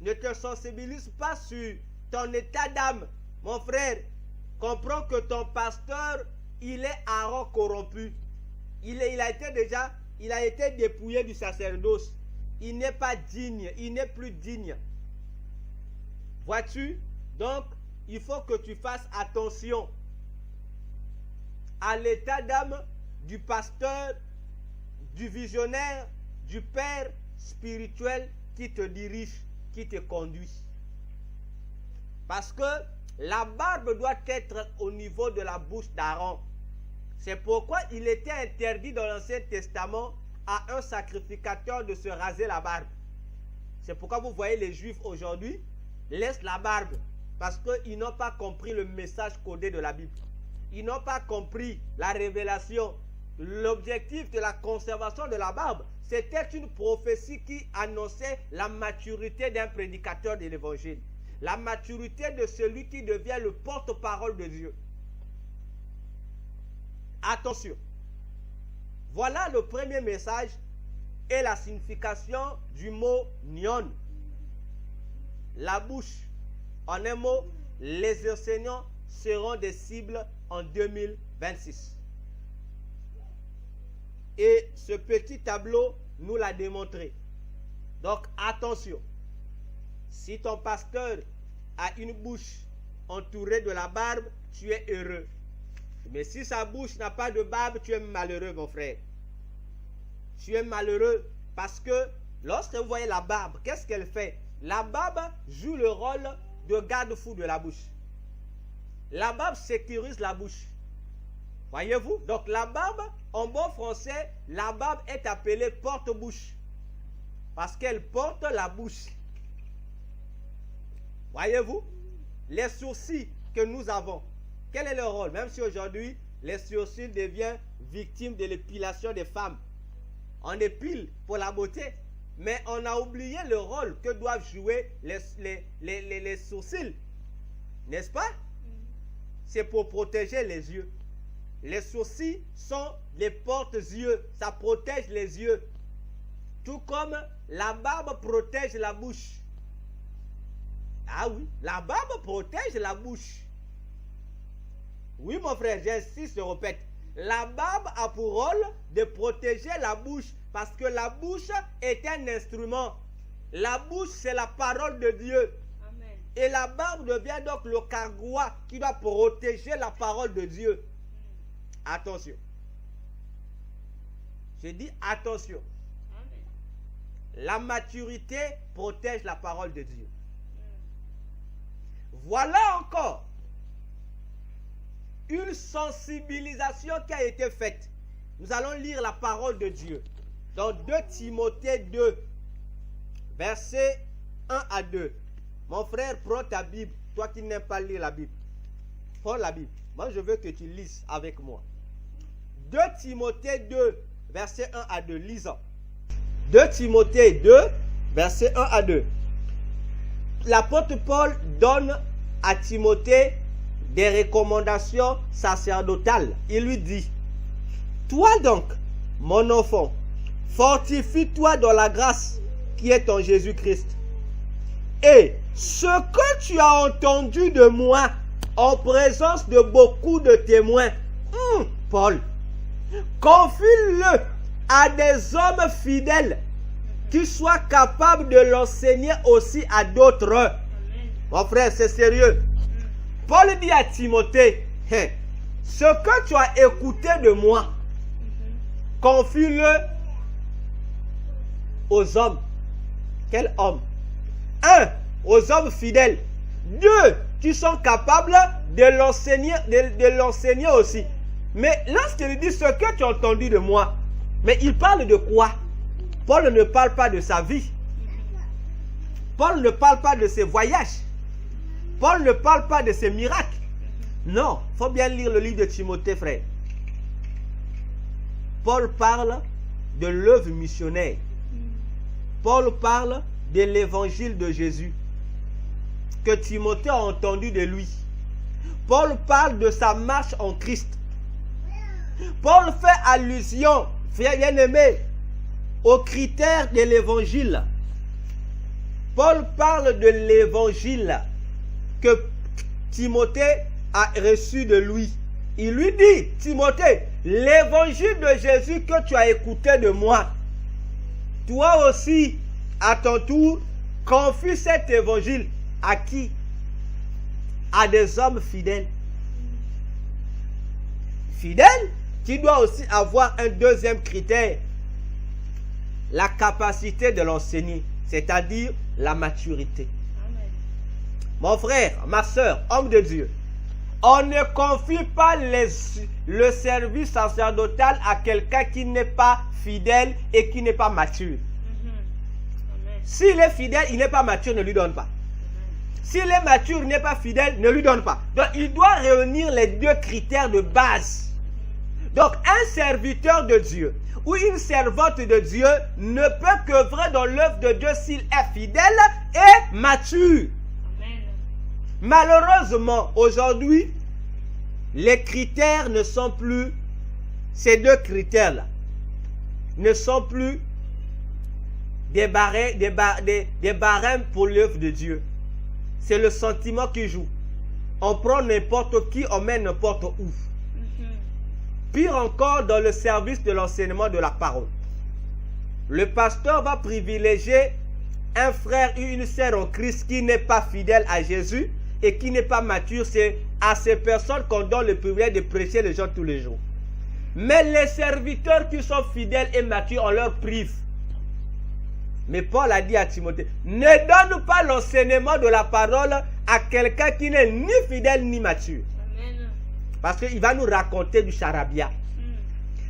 S2: ne te sensibilise pas sur ton état d'âme, mon frère, comprends que ton pasteur, il est Aaron corrompu. Il a été dépouillé du sacerdoce. Il n'est pas digne, il n'est plus digne. Vois-tu? Donc, il faut que tu fasses attention à l'état d'âme du pasteur, du visionnaire, du père spirituel qui te dirige, qui te conduit. Parce que la barbe doit être au niveau de la bouche d'Aaron. C'est pourquoi il était interdit dans l'Ancien Testament à un sacrificateur de se raser la barbe. C'est pourquoi vous voyez les Juifs aujourd'hui laissent la barbe. Parce qu'ils n'ont pas compris le message codé de la Bible. Ils n'ont pas compris la révélation. L'objectif de la conservation de la barbe, c'était une prophétie qui annonçait la maturité d'un prédicateur de l'évangile. La maturité de celui qui devient le porte-parole de Dieu. Attention. Voilà le premier message et la signification du mot nion. La bouche. En un mot, les enseignants seront des cibles en 2026. Et ce petit tableau nous l'a démontré. Donc attention. Si ton pasteur a une bouche entourée de la barbe, tu es heureux. Mais si sa bouche n'a pas de barbe, tu es malheureux, mon frère. Tu es malheureux parce que lorsque vous voyez la barbe, qu'est-ce qu'elle fait? La barbe joue le rôle de garde-fou de la bouche. La barbe sécurise la bouche. Voyez-vous? Donc la barbe, en bon français, la barbe est appelée porte-bouche. Parce qu'elle porte la bouche. Voyez-vous? Les sourcils que nous avons, quel est leur rôle? Même si aujourd'hui, les sourcils deviennent victimes de l'épilation des femmes. On épile pour la beauté. Mais on a oublié le rôle que doivent jouer les sourcils. N'est-ce pas? C'est pour protéger les yeux. Les sourcils sont les porte-yeux. Ça protège les yeux. Tout comme la barbe protège la bouche. Ah oui, la barbe protège la bouche. Oui, mon frère, j'insiste, je répète. La barbe a pour rôle de protéger la bouche parce que la bouche est un instrument. La bouche, c'est la parole de Dieu.
S3: Amen.
S2: Et la barbe devient donc le cargois qui doit protéger la parole de Dieu. Attention. Je dis attention.
S3: Amen.
S2: La maturité protège la parole de Dieu. Voilà encore une sensibilisation qui a été faite. Nous allons lire la parole de Dieu dans 2 Timothée 2, versets 1 à 2. Mon frère, prends ta Bible. Toi qui n'aimes pas lire la Bible, prends la Bible. Moi, je veux que tu lises avec moi. 2 Timothée 2, versets 1 à 2. Lisons. 2 Timothée 2, versets 1 à 2. L'apôtre Paul donne à Timothée des recommandations sacerdotales. Il lui dit: toi donc, mon enfant, fortifie-toi dans la grâce qui est en Jésus-Christ. Et ce que tu as entendu de moi en présence de beaucoup de témoins, Paul, confie-le à des hommes fidèles qui soient capables de l'enseigner aussi à d'autres. Mon frère, c'est sérieux. Paul dit à Timothée, ce que tu as écouté de moi, confie-le aux hommes. Quels hommes? 1. Aux hommes fidèles. 2. Qui sont capables de l'enseigner aussi. Mais lorsqu'il dit ce que tu as entendu de moi, mais il parle de quoi? Paul ne parle pas de sa vie. Paul ne parle pas de ses voyages. Paul ne parle pas de ses miracles. Non, il faut bien lire le livre de Timothée, frère. Paul parle de l'œuvre missionnaire. Paul parle de l'évangile de Jésus que Timothée a entendu de lui. Paul parle de sa marche en Christ. Paul fait allusion, bien aimé, aux critères de l'évangile. Paul parle de l'évangile que Timothée a reçu de lui. Il lui dit, Timothée, l'évangile de Jésus que tu as écouté de moi, toi aussi, à ton tour, confie cet évangile à qui? À des hommes fidèles. Fidèles qui doit aussi avoir un deuxième critère, la capacité de l'enseigner, c'est-à-dire la maturité. Amen. Mon frère, ma soeur, homme de Dieu, on ne confie pas le service sacerdotal à quelqu'un qui n'est pas fidèle et qui n'est pas mature. S'il est fidèle, il n'est pas mature, ne lui donne pas. S'il est mature, il n'est pas fidèle, ne lui donne pas. Donc, il doit réunir les 2 critères de base. Donc, un serviteur de Dieu ou une servante de Dieu ne peut qu'œuvrer dans l'œuvre de Dieu s'il est fidèle et mature. Amen. Malheureusement, aujourd'hui, les critères ne sont plus, ces 2 critères-là, ne sont plus des barèmes pour l'œuvre de Dieu. C'est le sentiment qui joue. On prend n'importe qui, on met n'importe où. Pire encore, dans le service de l'enseignement de la parole. Le pasteur va privilégier un frère ou une sœur en Christ qui n'est pas fidèle à Jésus et qui n'est pas mature. C'est à ces personnes qu'on donne le privilège de prêcher les gens tous les jours. Mais les serviteurs qui sont fidèles et matures, on leur prive. Mais Paul a dit à Timothée, ne donne pas l'enseignement de la parole à quelqu'un qui n'est ni fidèle ni mature. Amen. Parce qu'il va nous raconter du charabia.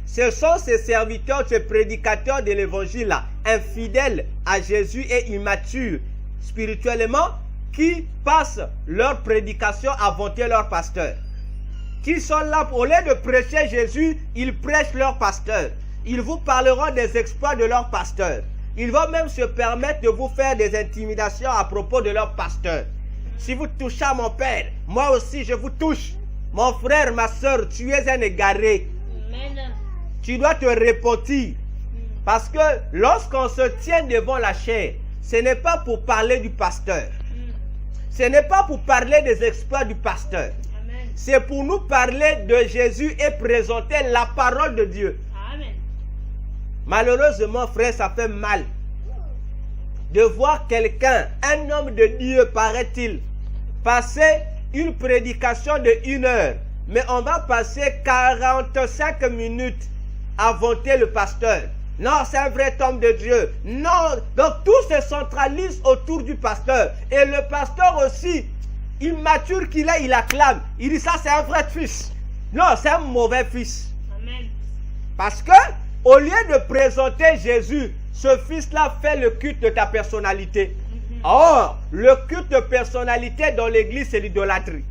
S2: Ce sont ces serviteurs, ces prédicateurs de l'évangile, infidèles à Jésus et immatures spirituellement, qui passent leur prédication à vanter leur pasteur. Qui sont là, au lieu de prêcher Jésus, ils prêchent leur pasteur. Ils vous parleront des exploits de leur pasteur. Ils vont même se permettre de vous faire des intimidations à propos de leur pasteur. Si vous touchez à mon père, moi aussi je vous touche. Mon frère, ma soeur, tu es un égaré. Amen. Tu dois te repentir. Parce que lorsqu'on se tient devant la chair, ce n'est pas pour parler du pasteur. Ce n'est pas pour parler des exploits du pasteur. C'est pour nous parler de Jésus et présenter la parole de Dieu. Amen. Malheureusement, frère, ça fait mal de voir quelqu'un, un homme de Dieu, paraît-il, passer une prédication de 1 heure, mais on va passer 45 minutes à vanter le pasteur. Non, c'est un vrai homme de Dieu. Non, donc tout se centralise autour du pasteur. Et le pasteur aussi, immature qu'il est, il acclame. Il dit ça, c'est un vrai fils. Non, c'est un mauvais fils.
S3: Amen.
S2: Parce que, au lieu de présenter Jésus, ce fils-là fait le culte de ta personnalité. Or, le culte de personnalité dans l'église, c'est l'idolâtrie.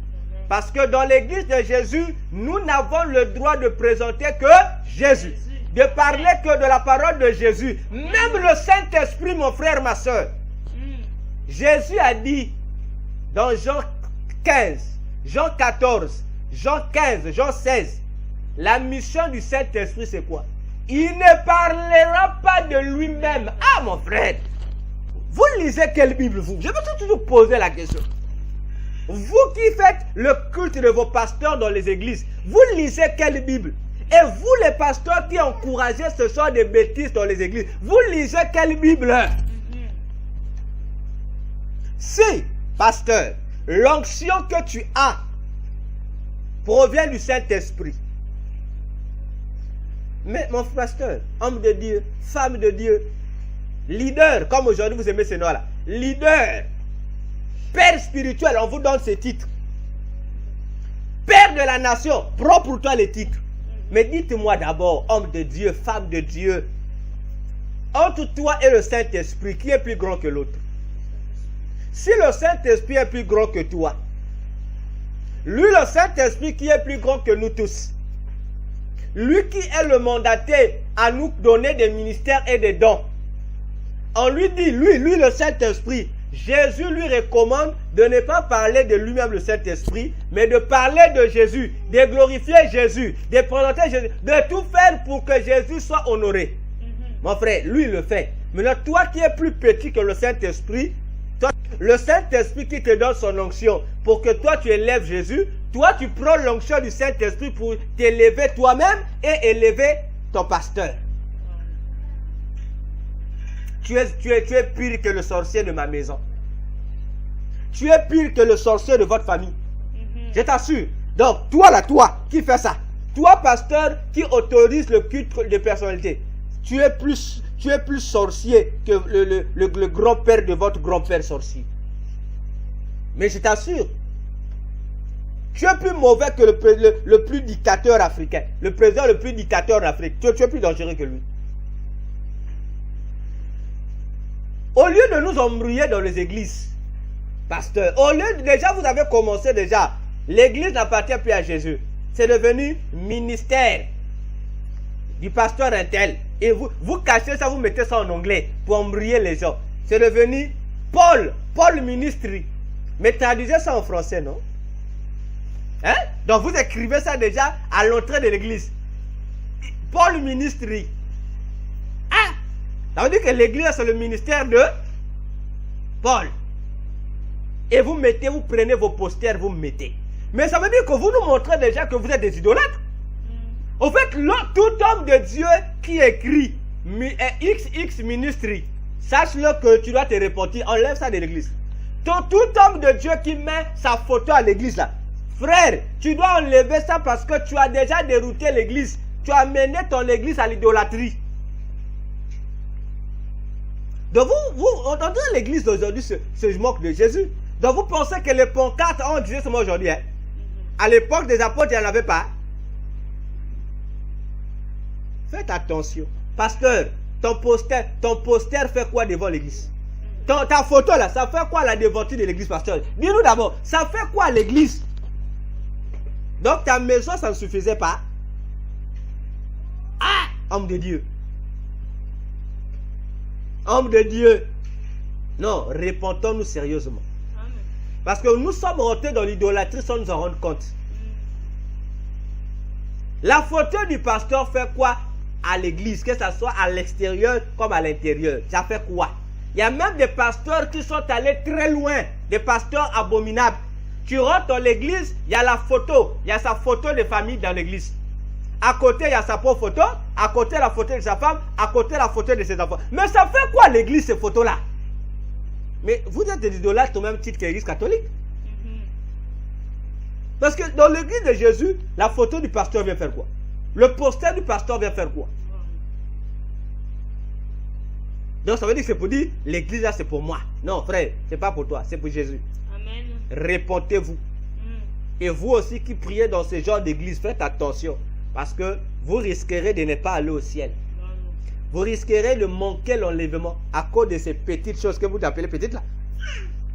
S2: Parce que dans l'église de Jésus, nous n'avons le droit de présenter que Jésus. De parler que de la parole de Jésus. Même le Saint-Esprit, mon frère, ma soeur. Jésus a dit dans Jean 15, Jean 14, Jean 15, Jean 16, la mission du Saint-Esprit, c'est quoi? Il ne parlera pas de lui-même. Ah, mon frère, vous lisez quelle Bible, vous? Je vais toujours poser la question. Vous qui faites le culte de vos pasteurs dans les églises, vous lisez quelle Bible? Et vous, les pasteurs qui encouragez ce genre de bêtises dans les églises, vous lisez quelle Bible? Si, pasteur, l'onction que tu as provient du Saint-Esprit. Mais mon pasteur, homme de Dieu, femme de Dieu, leader, comme aujourd'hui vous aimez ces noms-là, leader, père spirituel, on vous donne ces titres. Père de la nation, prends pour toi les titres. Mais dites-moi d'abord, homme de Dieu, femme de Dieu, entre toi et le Saint-Esprit, qui est plus grand que l'autre? Si le Saint-Esprit est plus grand que toi, lui, le Saint-Esprit qui est plus grand que nous tous, lui qui est le mandaté à nous donner des ministères et des dons, on lui dit, lui le Saint-Esprit, Jésus lui recommande de ne pas parler de lui-même le Saint-Esprit, mais de parler de Jésus, de glorifier Jésus, de présenter Jésus, de tout faire pour que Jésus soit honoré. Mon frère, lui il le fait. Maintenant, toi qui es plus petit que le Saint-Esprit, le Saint-Esprit qui te donne son onction pour que toi tu élèves Jésus, toi tu prends l'onction du Saint-Esprit pour t'élever toi-même et élever ton pasteur. Tu es pire que le sorcier de ma maison. Tu es pire que le sorcier de votre famille. Je t'assure. Donc, toi qui fais ça, toi, pasteur, qui autorise le culte de personnalité, tu es plus sorcier que le grand-père de votre grand-père sorcier. Mais je t'assure, tu es plus mauvais que le plus dictateur africain. Le président le plus dictateur d'Afrique. Tu es plus dangereux que lui. Au lieu de nous embrouiller dans les églises, pasteur, déjà vous avez commencé déjà, l'église n'appartient plus à Jésus. C'est devenu ministère du pasteur intel. Et vous cachez ça, vous mettez ça en anglais pour embrouiller les gens. C'est devenu Paul ministry. Mais traduisez ça en français, non? Hein? Donc vous écrivez ça déjà à l'entrée de l'église. Paul ministry. Ah! Ça veut dire que l'église, c'est le ministère de Paul. Et vous prenez vos posters, vous mettez. Mais ça veut dire que vous nous montrez déjà que vous êtes des idolâtres. En fait, tout homme de Dieu qui écrit XX ministry, sache-le que tu dois te repentir. Enlève ça de l'église. Tout homme de Dieu qui met sa photo à l'église là, frère, tu dois enlever ça parce que tu as déjà dérouté l'église. Tu as mené ton église à l'idolâtrie. Donc vous entendez l'église d'aujourd'hui se moque de Jésus. Donc vous pensez que les pancartes ont disait seulement aujourd'hui. Hein? À l'époque des apôtres, il n'y en avait pas. Faites attention. Pasteur, ton poster fait quoi devant l'église? Ta photo là, ça fait quoi la devanture de l'église, pasteur? Dis-nous d'abord, ça fait quoi l'église? Donc ta maison, ça ne suffisait pas. Ah, homme de Dieu. Homme de Dieu. Non, répondons-nous sérieusement. Parce que nous sommes rentrés dans l'idolâtrie sans nous en rendre compte. La photo du pasteur fait quoi à l'église, que ce soit à l'extérieur comme à l'intérieur? Ça fait quoi? Il y a même des pasteurs qui sont allés très loin, des pasteurs abominables. Tu rentres dans l'église, il y a la photo, il y a sa photo de famille dans l'église. À côté, il y a sa propre photo, à côté la photo de sa femme, à côté la photo de ses enfants. Mais ça fait quoi l'église, ces photos-là? Mais vous êtes des idolâtres au même titre que l'église catholique. Parce que dans l'église de Jésus, la photo du pasteur vient faire quoi? Le poster du pasteur vient faire quoi? Donc ça veut dire que c'est pour dire, l'église là c'est pour moi. Non frère, c'est pas pour toi, c'est pour Jésus.
S3: Amen.
S2: Répondez-vous. Et vous aussi qui priez dans ce genre d'église, faites attention. Parce que vous risquerez de ne pas aller au ciel. Vous risquerez de manquer l'enlèvement à cause de ces petites choses que vous appelez petites là.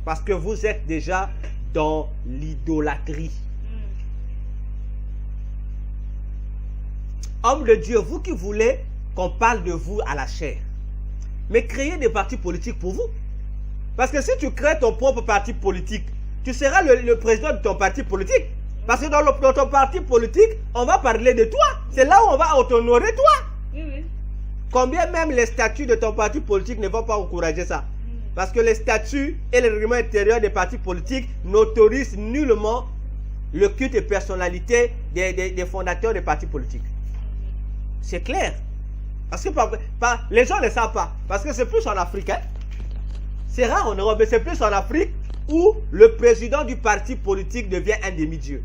S2: Parce que vous êtes déjà dans l'idolâtrie. Homme de Dieu, vous qui voulez qu'on parle de vous à la chair, mais créez des partis politiques pour vous. Parce que si tu crées ton propre parti politique, tu seras le président de ton parti politique. Parce que dans ton parti politique, on va parler de toi. C'est là où on va t'honorer toi.
S3: Oui.
S2: Combien même les statuts de ton parti politique ne vont pas encourager ça. Parce que les statuts et les règlements intérieurs des partis politiques n'autorisent nullement le culte et personnalité des fondateurs des partis politiques. C'est clair. Parce que les gens ne le savent pas. Parce que c'est plus en Afrique. Hein? C'est rare en Europe, mais c'est plus en Afrique où le président du parti politique devient un demi-dieu.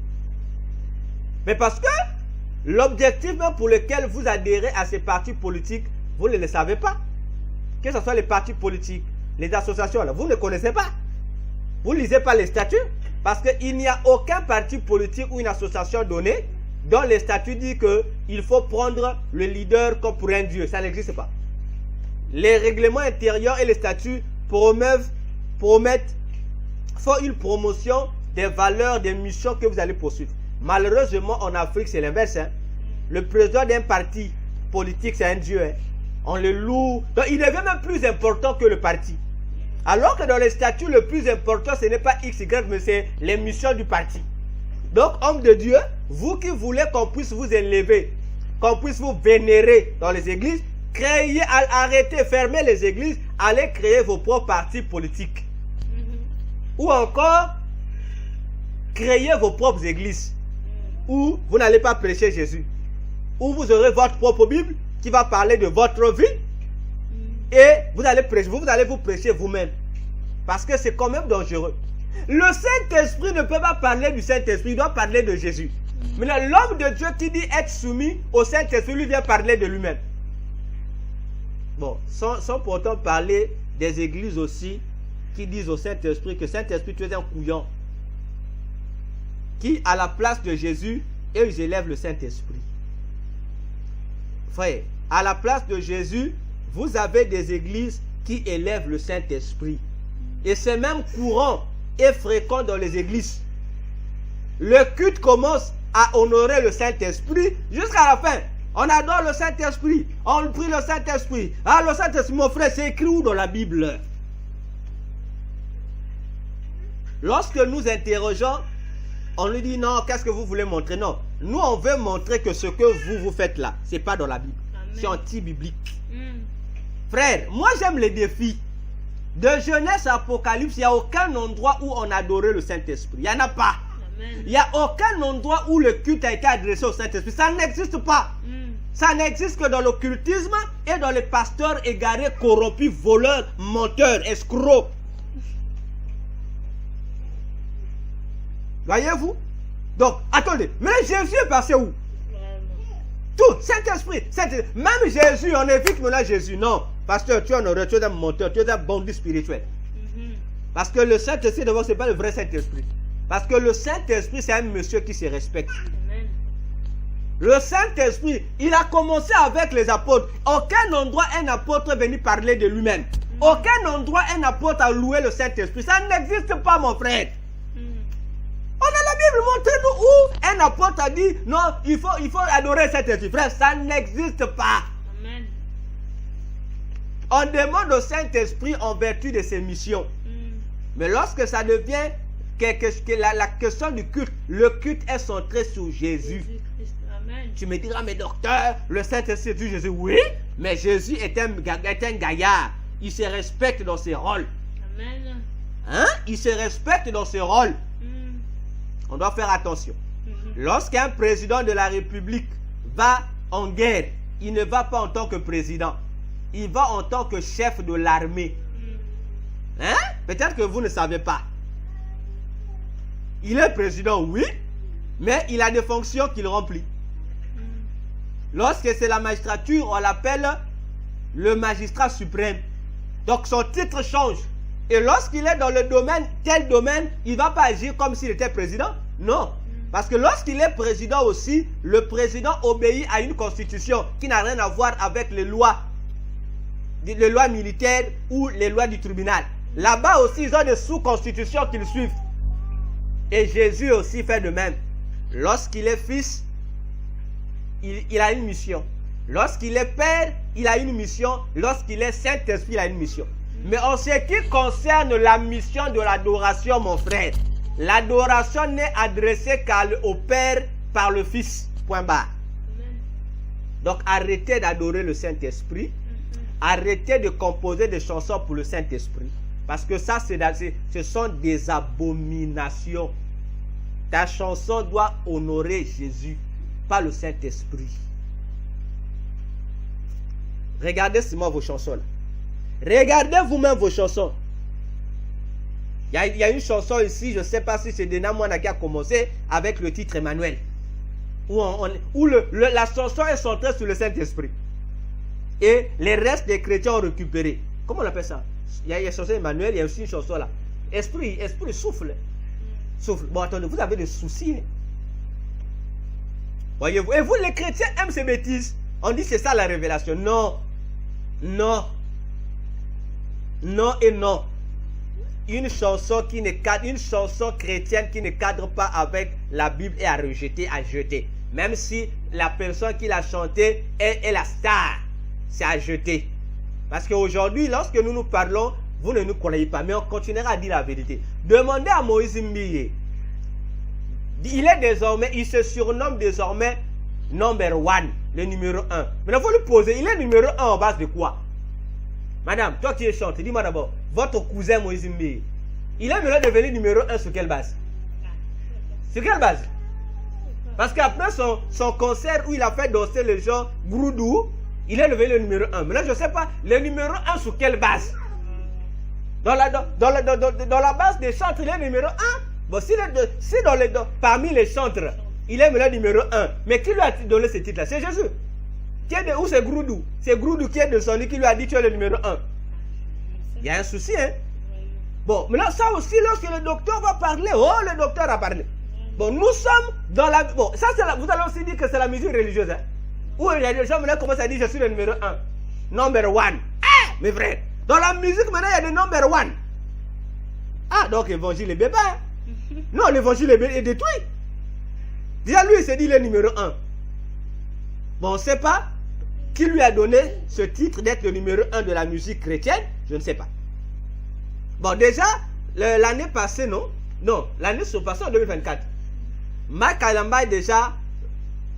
S2: Mais parce que l'objectif même pour lequel vous adhérez à ces partis politiques, vous ne le savez pas. Que ce soit les partis politiques, les associations, là, vous ne connaissez pas. Vous ne lisez pas les statuts. Parce qu'il n'y a aucun parti politique ou une association donnée dont les statuts disent qu'il faut prendre le leader comme pour un dieu. Ça n'existe pas. Les règlements intérieurs et les statuts promettent font une promotion des valeurs, des missions que vous allez poursuivre. Malheureusement, en Afrique, c'est l'inverse. Hein. Le président d'un parti politique, c'est un dieu. Hein. On le loue. Donc, il devient même plus important que le parti. Alors que dans les statuts, le plus important, ce n'est pas X, Y, mais c'est les missions du parti. Donc, homme de Dieu, vous qui voulez qu'on puisse vous élever, qu'on puisse vous vénérer dans les églises, créez, arrêtez, fermez les églises, allez créer vos propres partis politiques. Ou encore, créez vos propres églises où vous n'allez pas prêcher Jésus. Où vous aurez votre propre Bible qui va parler de votre vie. Et vous allez prêcher, vous allez vous prêcher vous-même. Parce que c'est quand même dangereux. Le Saint-Esprit ne peut pas parler du Saint-Esprit, il doit parler de Jésus. Mais l'homme de Dieu qui dit être soumis au Saint-Esprit, lui vient parler de lui-même. Bon, sans pourtant parler des églises aussi qui disent au Saint-Esprit que Saint-Esprit, tu es un couillon. Qui, à la place de Jésus, ils élèvent le Saint-Esprit. Frère, à la place de Jésus, vous avez des églises qui élèvent le Saint-Esprit. Et c'est même courant et fréquent dans les églises. Le culte commence à honorer le Saint-Esprit jusqu'à la fin. On adore le Saint-Esprit. On prie le Saint-Esprit. Ah, le Saint-Esprit, mon frère, c'est écrit où dans la Bible? Lorsque nous interrogeons, on lui dit non, qu'est-ce que vous voulez montrer? Non, nous on veut montrer que ce que vous faites là, c'est pas dans la Bible. C'est anti-biblique. Frère, moi j'aime les défis. De Genèse à Apocalypse, il n'y a aucun endroit où on adorait le Saint-Esprit. Il n'y en a pas. Il n'y a aucun endroit où le culte a été adressé au Saint-Esprit. Ça n'existe pas. Ça n'existe que dans l'occultisme et dans les pasteurs égarés, corrompus, voleurs, menteurs, escrocs. Voyez-vous? Donc, attendez, mais Jésus est passé où? Tout, Saint-Esprit, même Jésus, on évite maintenant Jésus. Non, pasteur, tu es un menteur, tu es un bandit spirituel. Parce que le Saint-Esprit, d'abord, ce n'est pas le vrai Saint-Esprit. Parce que le Saint-Esprit, c'est un monsieur qui se respecte. Le Saint-Esprit, il a commencé avec les apôtres. Aucun endroit, un apôtre est venu parler de lui-même. Aucun endroit, un apôtre a loué le Saint-Esprit. Ça n'existe pas, mon frère. On a la Bible, montrez-nous où un apôtre a dit non, il faut adorer cet esprit. Frère, ça n'existe pas. Amen. On demande au Saint-Esprit en vertu de ses missions. Mais lorsque ça devient la question du culte, le culte est centré sur Jésus. Amen. Tu me diras, mais docteur, le Saint-Esprit dit Jésus. Oui, mais Jésus est un gaillard. Il se respecte dans ses rôles. Amen. Hein? Il se respecte dans ses rôles. On doit faire attention. Lorsqu'un président de la République va en guerre, il ne va pas en tant que président. Il va en tant que chef de l'armée. Hein? Peut-être que vous ne savez pas. Il est président, oui, mais il a des fonctions qu'il remplit. Lorsque c'est la magistrature, on l'appelle le magistrat suprême. Donc son titre change. Et lorsqu'il est dans le domaine, tel domaine, il ne va pas agir comme s'il était président. Non. Parce que lorsqu'il est président aussi, le président obéit à une constitution qui n'a rien à voir avec les lois militaires ou les lois du tribunal. Là-bas aussi, ils ont des sous-constitutions qu'ils suivent. Et Jésus aussi fait de même. Lorsqu'il est fils, il a une mission. Lorsqu'il est père, il a une mission. Lorsqu'il est Saint-Esprit, il a une mission. Mais en ce qui concerne la mission de l'adoration, mon frère, l'adoration n'est adressée qu'au Père par le Fils. Point barre. Donc arrêtez d'adorer le Saint-Esprit. Arrêtez de composer des chansons pour le Saint-Esprit. Parce que ça, ce sont des abominations. Ta chanson doit honorer Jésus, pas le Saint-Esprit. Regardez seulement vos chansons là. Regardez vous-même vos chansons. Il y a une chanson ici, je ne sais pas si c'est Dena Mwana qui a commencé avec le titre Emmanuel. Où la chanson est centrée sur le Saint-Esprit. Et les restes des chrétiens ont récupéré. Comment on appelle ça? Il y a une chanson Emmanuel, il y a aussi une chanson là. Esprit souffle. Souffle. Bon, attendez, vous avez des soucis. Hein? Voyez-vous. Et vous, les chrétiens, aiment ces bêtises. On dit c'est ça la révélation. Non. Non. Non et non. Une chanson chrétienne qui ne cadre pas avec la Bible est à rejeter, à jeter. Même si la personne qui l'a chantée est la star. C'est à jeter. Parce qu'aujourd'hui, lorsque nous parlons, vous ne nous croyez pas, mais on continuera à dire la vérité. Demandez à Moïse Mbiye. Il se surnomme désormais number one, le numéro 1. Maintenant, vous lui posez, il est numéro 1 en base de quoi? Madame, toi qui es chante, dis-moi d'abord, votre cousin Moïse Mbiye, il est maintenant devenu numéro 1 sur quelle base? Sur quelle base? Parce qu'après son concert où il a fait danser les gens Groudou, il est devenu le numéro 1. Maintenant, je ne sais pas, le numéro 1 sur quelle base? Dans la base des chantres, il est numéro 1. Bon, parmi les chantres, il est le numéro 1. Mais qui lui a donné ce titre-là? C'est Jésus. Ou c'est Groudou? C'est Groudou qui est descendu, qui lui a dit tu es le numéro 1. Il y a un souci, hein? Bon, maintenant, ça aussi, lorsque le docteur va parler, le docteur a parlé. Bon, nous sommes dans la... Bon, ça, vous allez aussi dire que c'est la musique religieuse, hein? Où il y a des gens maintenant commencent à dire je suis le numéro 1. Number 1. Ah, mes frères. Dans la musique maintenant, il y a des number 1. Ah, donc l'évangile est bébé. Non, l'évangile est détruit. Déjà, lui, il s'est dit il est numéro 1. Bon, on ne sait pas qui lui a donné ce titre d'être le numéro 1 de la musique chrétienne. Je ne sais pas. Bon, déjà, l'année passée, non, l'année surpassée en 2024. Mike Kalamba déjà,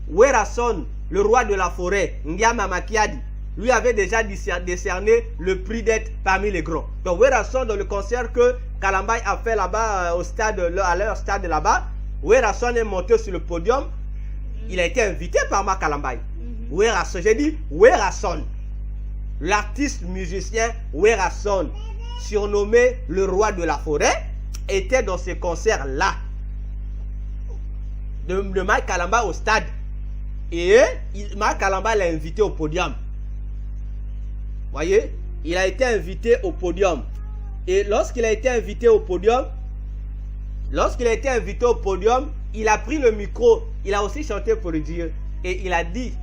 S2: Werason, le roi de la forêt, Ngiama Makiadi, lui avait déjà décerné le prix d'être parmi les grands. Donc Werason, dans le concert que Kalamba a fait là-bas à leur stade là-bas, Werason est monté sur le podium. Il a été invité par Mike Kalamba. Werason, j'ai dit Werason, l'artiste musicien Werason, surnommé le roi de la forêt, était dans ce concert-là de Mike Kalamba au stade. Et Mike Kalamba l'a invité au podium. Voyez, il a été invité au podium. Et lorsqu'il a été invité au podium, il a pris le micro. Il a aussi chanté pour Dieu. Et il a dit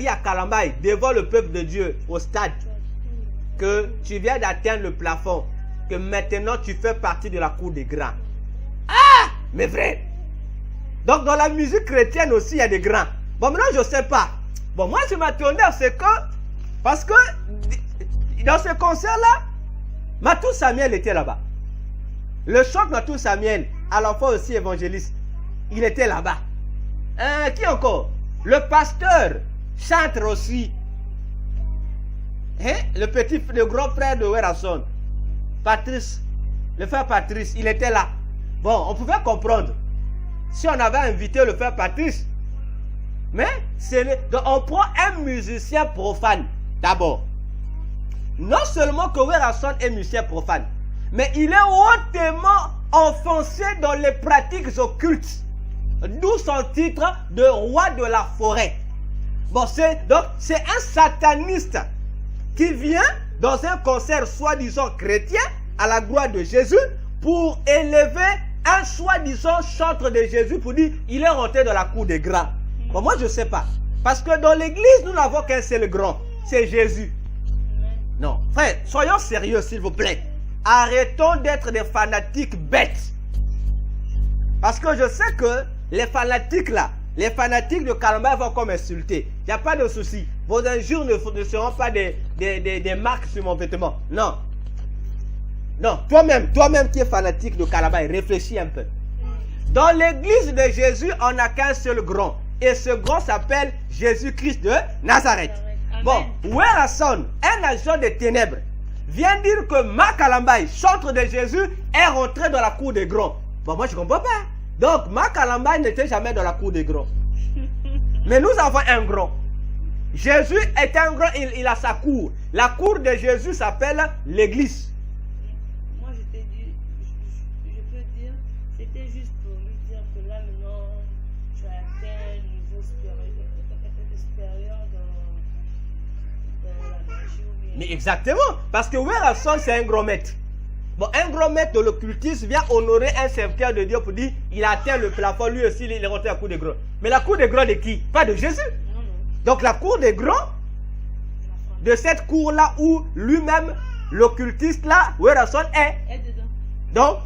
S2: à Kalamba, devant le peuple de Dieu, au stade, que tu viens d'atteindre le plafond, que maintenant tu fais partie de la cour des grands. Ah, mes frères! Donc dans la musique chrétienne aussi, il y a des grands. Bon, maintenant, je ne sais pas. Bon, moi, je m'attendais à ce que... Parce que dans ce concert-là, Matou Samuel était là-bas. Le chanteur Matou Samuel, à la fois aussi évangéliste, il était là-bas. Qui encore? Le pasteur chante aussi. Hein? Le grand frère de Werason, Patrice, le frère Patrice, il était là. Bon, on pouvait comprendre si on avait invité le frère Patrice. Mais on prend un musicien profane d'abord. Non seulement que Werason est musicien profane, mais il est hautement enfoncé dans les pratiques occultes. D'où son titre de roi de la forêt. Bon, donc c'est un sataniste qui vient dans un concert soi-disant chrétien à la gloire de Jésus pour élever un soi-disant chantre de Jésus pour dire il est rentré dans la cour des grands. Bon, moi je ne sais pas. Parce que dans l'église, nous n'avons qu'un seul grand. C'est Jésus. Non. Frère, soyons sérieux s'il vous plaît. Arrêtons d'être des fanatiques bêtes. Parce que je sais que les fanatiques là, les fanatiques de Kalamba vont comme insulter. Il n'y a pas de souci. Vos injures ne seront pas des marques sur mon vêtement. Non. Non, toi-même qui es fanatique de Kalamba, réfléchis un peu. Dans l'église de Jésus, on n'a qu'un seul grand. Et ce grand s'appelle Jésus-Christ de Nazareth. Bon, Werason, un agent des ténèbres, vient dire que Marc Alambaï, chantre de Jésus, est rentré dans la cour des grands. Bon, moi je ne comprends pas. Donc, Marc Alambaï n'était jamais dans la cour des grands. Mais nous avons un grand. Jésus est un grand, il a sa cour. La cour de Jésus s'appelle l'église.
S3: Moi je t'ai dit, je peux dire, c'était juste pour lui dire que là maintenant, tu as atteint un niveau supérieur dans la magie.
S2: Mais exactement, parce que Werason c'est un grand maître. Bon, un grand maître de l'occultisme vient honorer un serviteur de Dieu pour dire il a atteint le plafond, lui aussi il est rentré à la cour des grands. Mais la cour des grands de qui? Pas de Jésus.
S3: Non.
S2: Donc la cour des grands, de cette cour-là où lui-même, l'occultiste là, Werason est.
S3: dedans.
S2: Donc,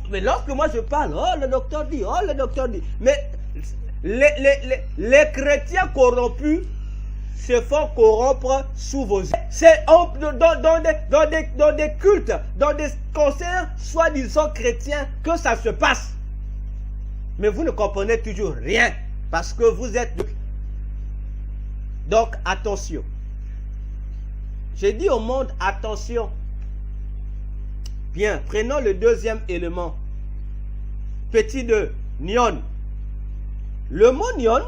S2: mais lorsque moi je parle, oh le docteur dit, mais les chrétiens corrompus se font corrompre sous vos yeux. C'est dans des cultes, dans des concerts soi-disant chrétiens que ça se passe. Mais vous ne comprenez toujours rien parce que vous êtes... Donc attention. J'ai dit au monde attention. Bien, prenons le deuxième élément. Petit 2, Nyon. Le mot Nyon,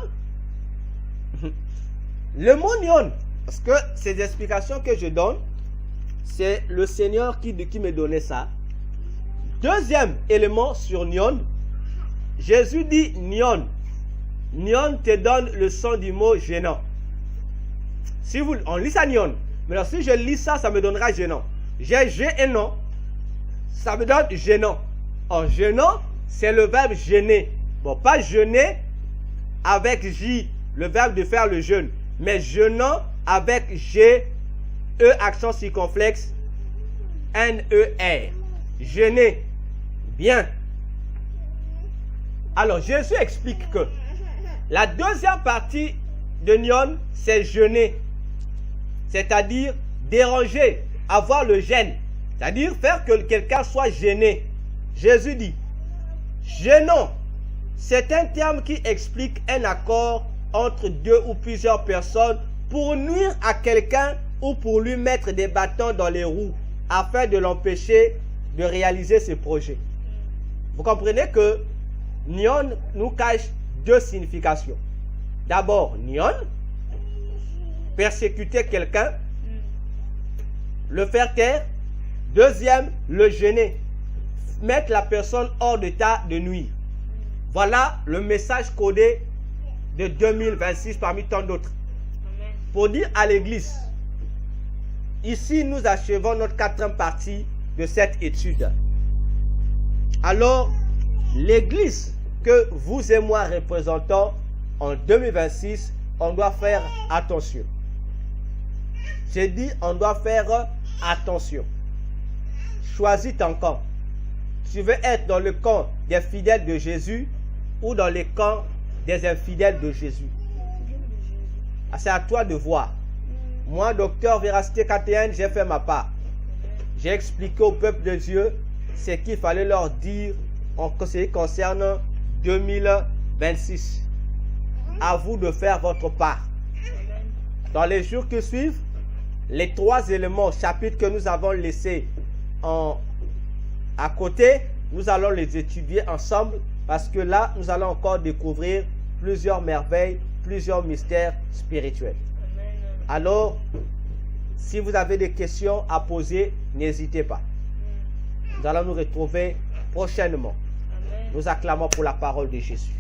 S2: parce que ces explications que je donne, c'est le Seigneur qui me donnait ça. Deuxième élément sur Nyon, Jésus dit Nyon. Nyon te donne le son du mot gênant. Si on lit ça Nyon, mais alors si je lis ça, ça me donnera gênant. J'ai un nom, ça me donne gênant. En gênant, c'est le verbe gêner. Bon, pas jeûner avec J, le verbe de faire le jeûne, mais jeûnant avec G, E accent circonflexe, N-E-R. Jeûner. Bien. Alors, Jésus explique que la deuxième partie de Nyon, c'est jeûner. C'est-à-dire déranger, avoir le gêne. C'est-à-dire faire que quelqu'un soit gêné. Jésus dit, gênant, c'est un terme qui explique un accord entre deux ou plusieurs personnes pour nuire à quelqu'un ou pour lui mettre des bâtons dans les roues afin de l'empêcher de réaliser ses projets. Vous comprenez que Nyon nous cache deux significations. D'abord, Nyon, persécuter quelqu'un, le faire taire. Deuxième, le gêner, mettre la personne hors d'état de nuire. Voilà le message codé de 2026 parmi tant d'autres. Pour dire à l'église, ici nous achevons notre quatrième partie de cette étude. Alors, l'église que vous et moi représentons en 2026, on doit faire attention. J'ai dit, on doit faire attention. Choisis ton camp. Tu veux être dans le camp des fidèles de Jésus ou dans le camp des infidèles de Jésus? C'est à toi de voir. Moi, docteur Véracité KTN, j'ai fait ma part. J'ai expliqué au peuple de Dieu ce qu'il fallait leur dire en ce qui concerne 2026. À vous de faire votre part. Dans les jours qui suivent, les trois éléments, chapitres que nous avons laissés à côté, nous allons les étudier ensemble parce que là, nous allons encore découvrir plusieurs merveilles, plusieurs mystères spirituels. Alors, si vous avez des questions à poser, n'hésitez pas. Nous allons nous retrouver prochainement. Nous acclamons pour la parole de Jésus.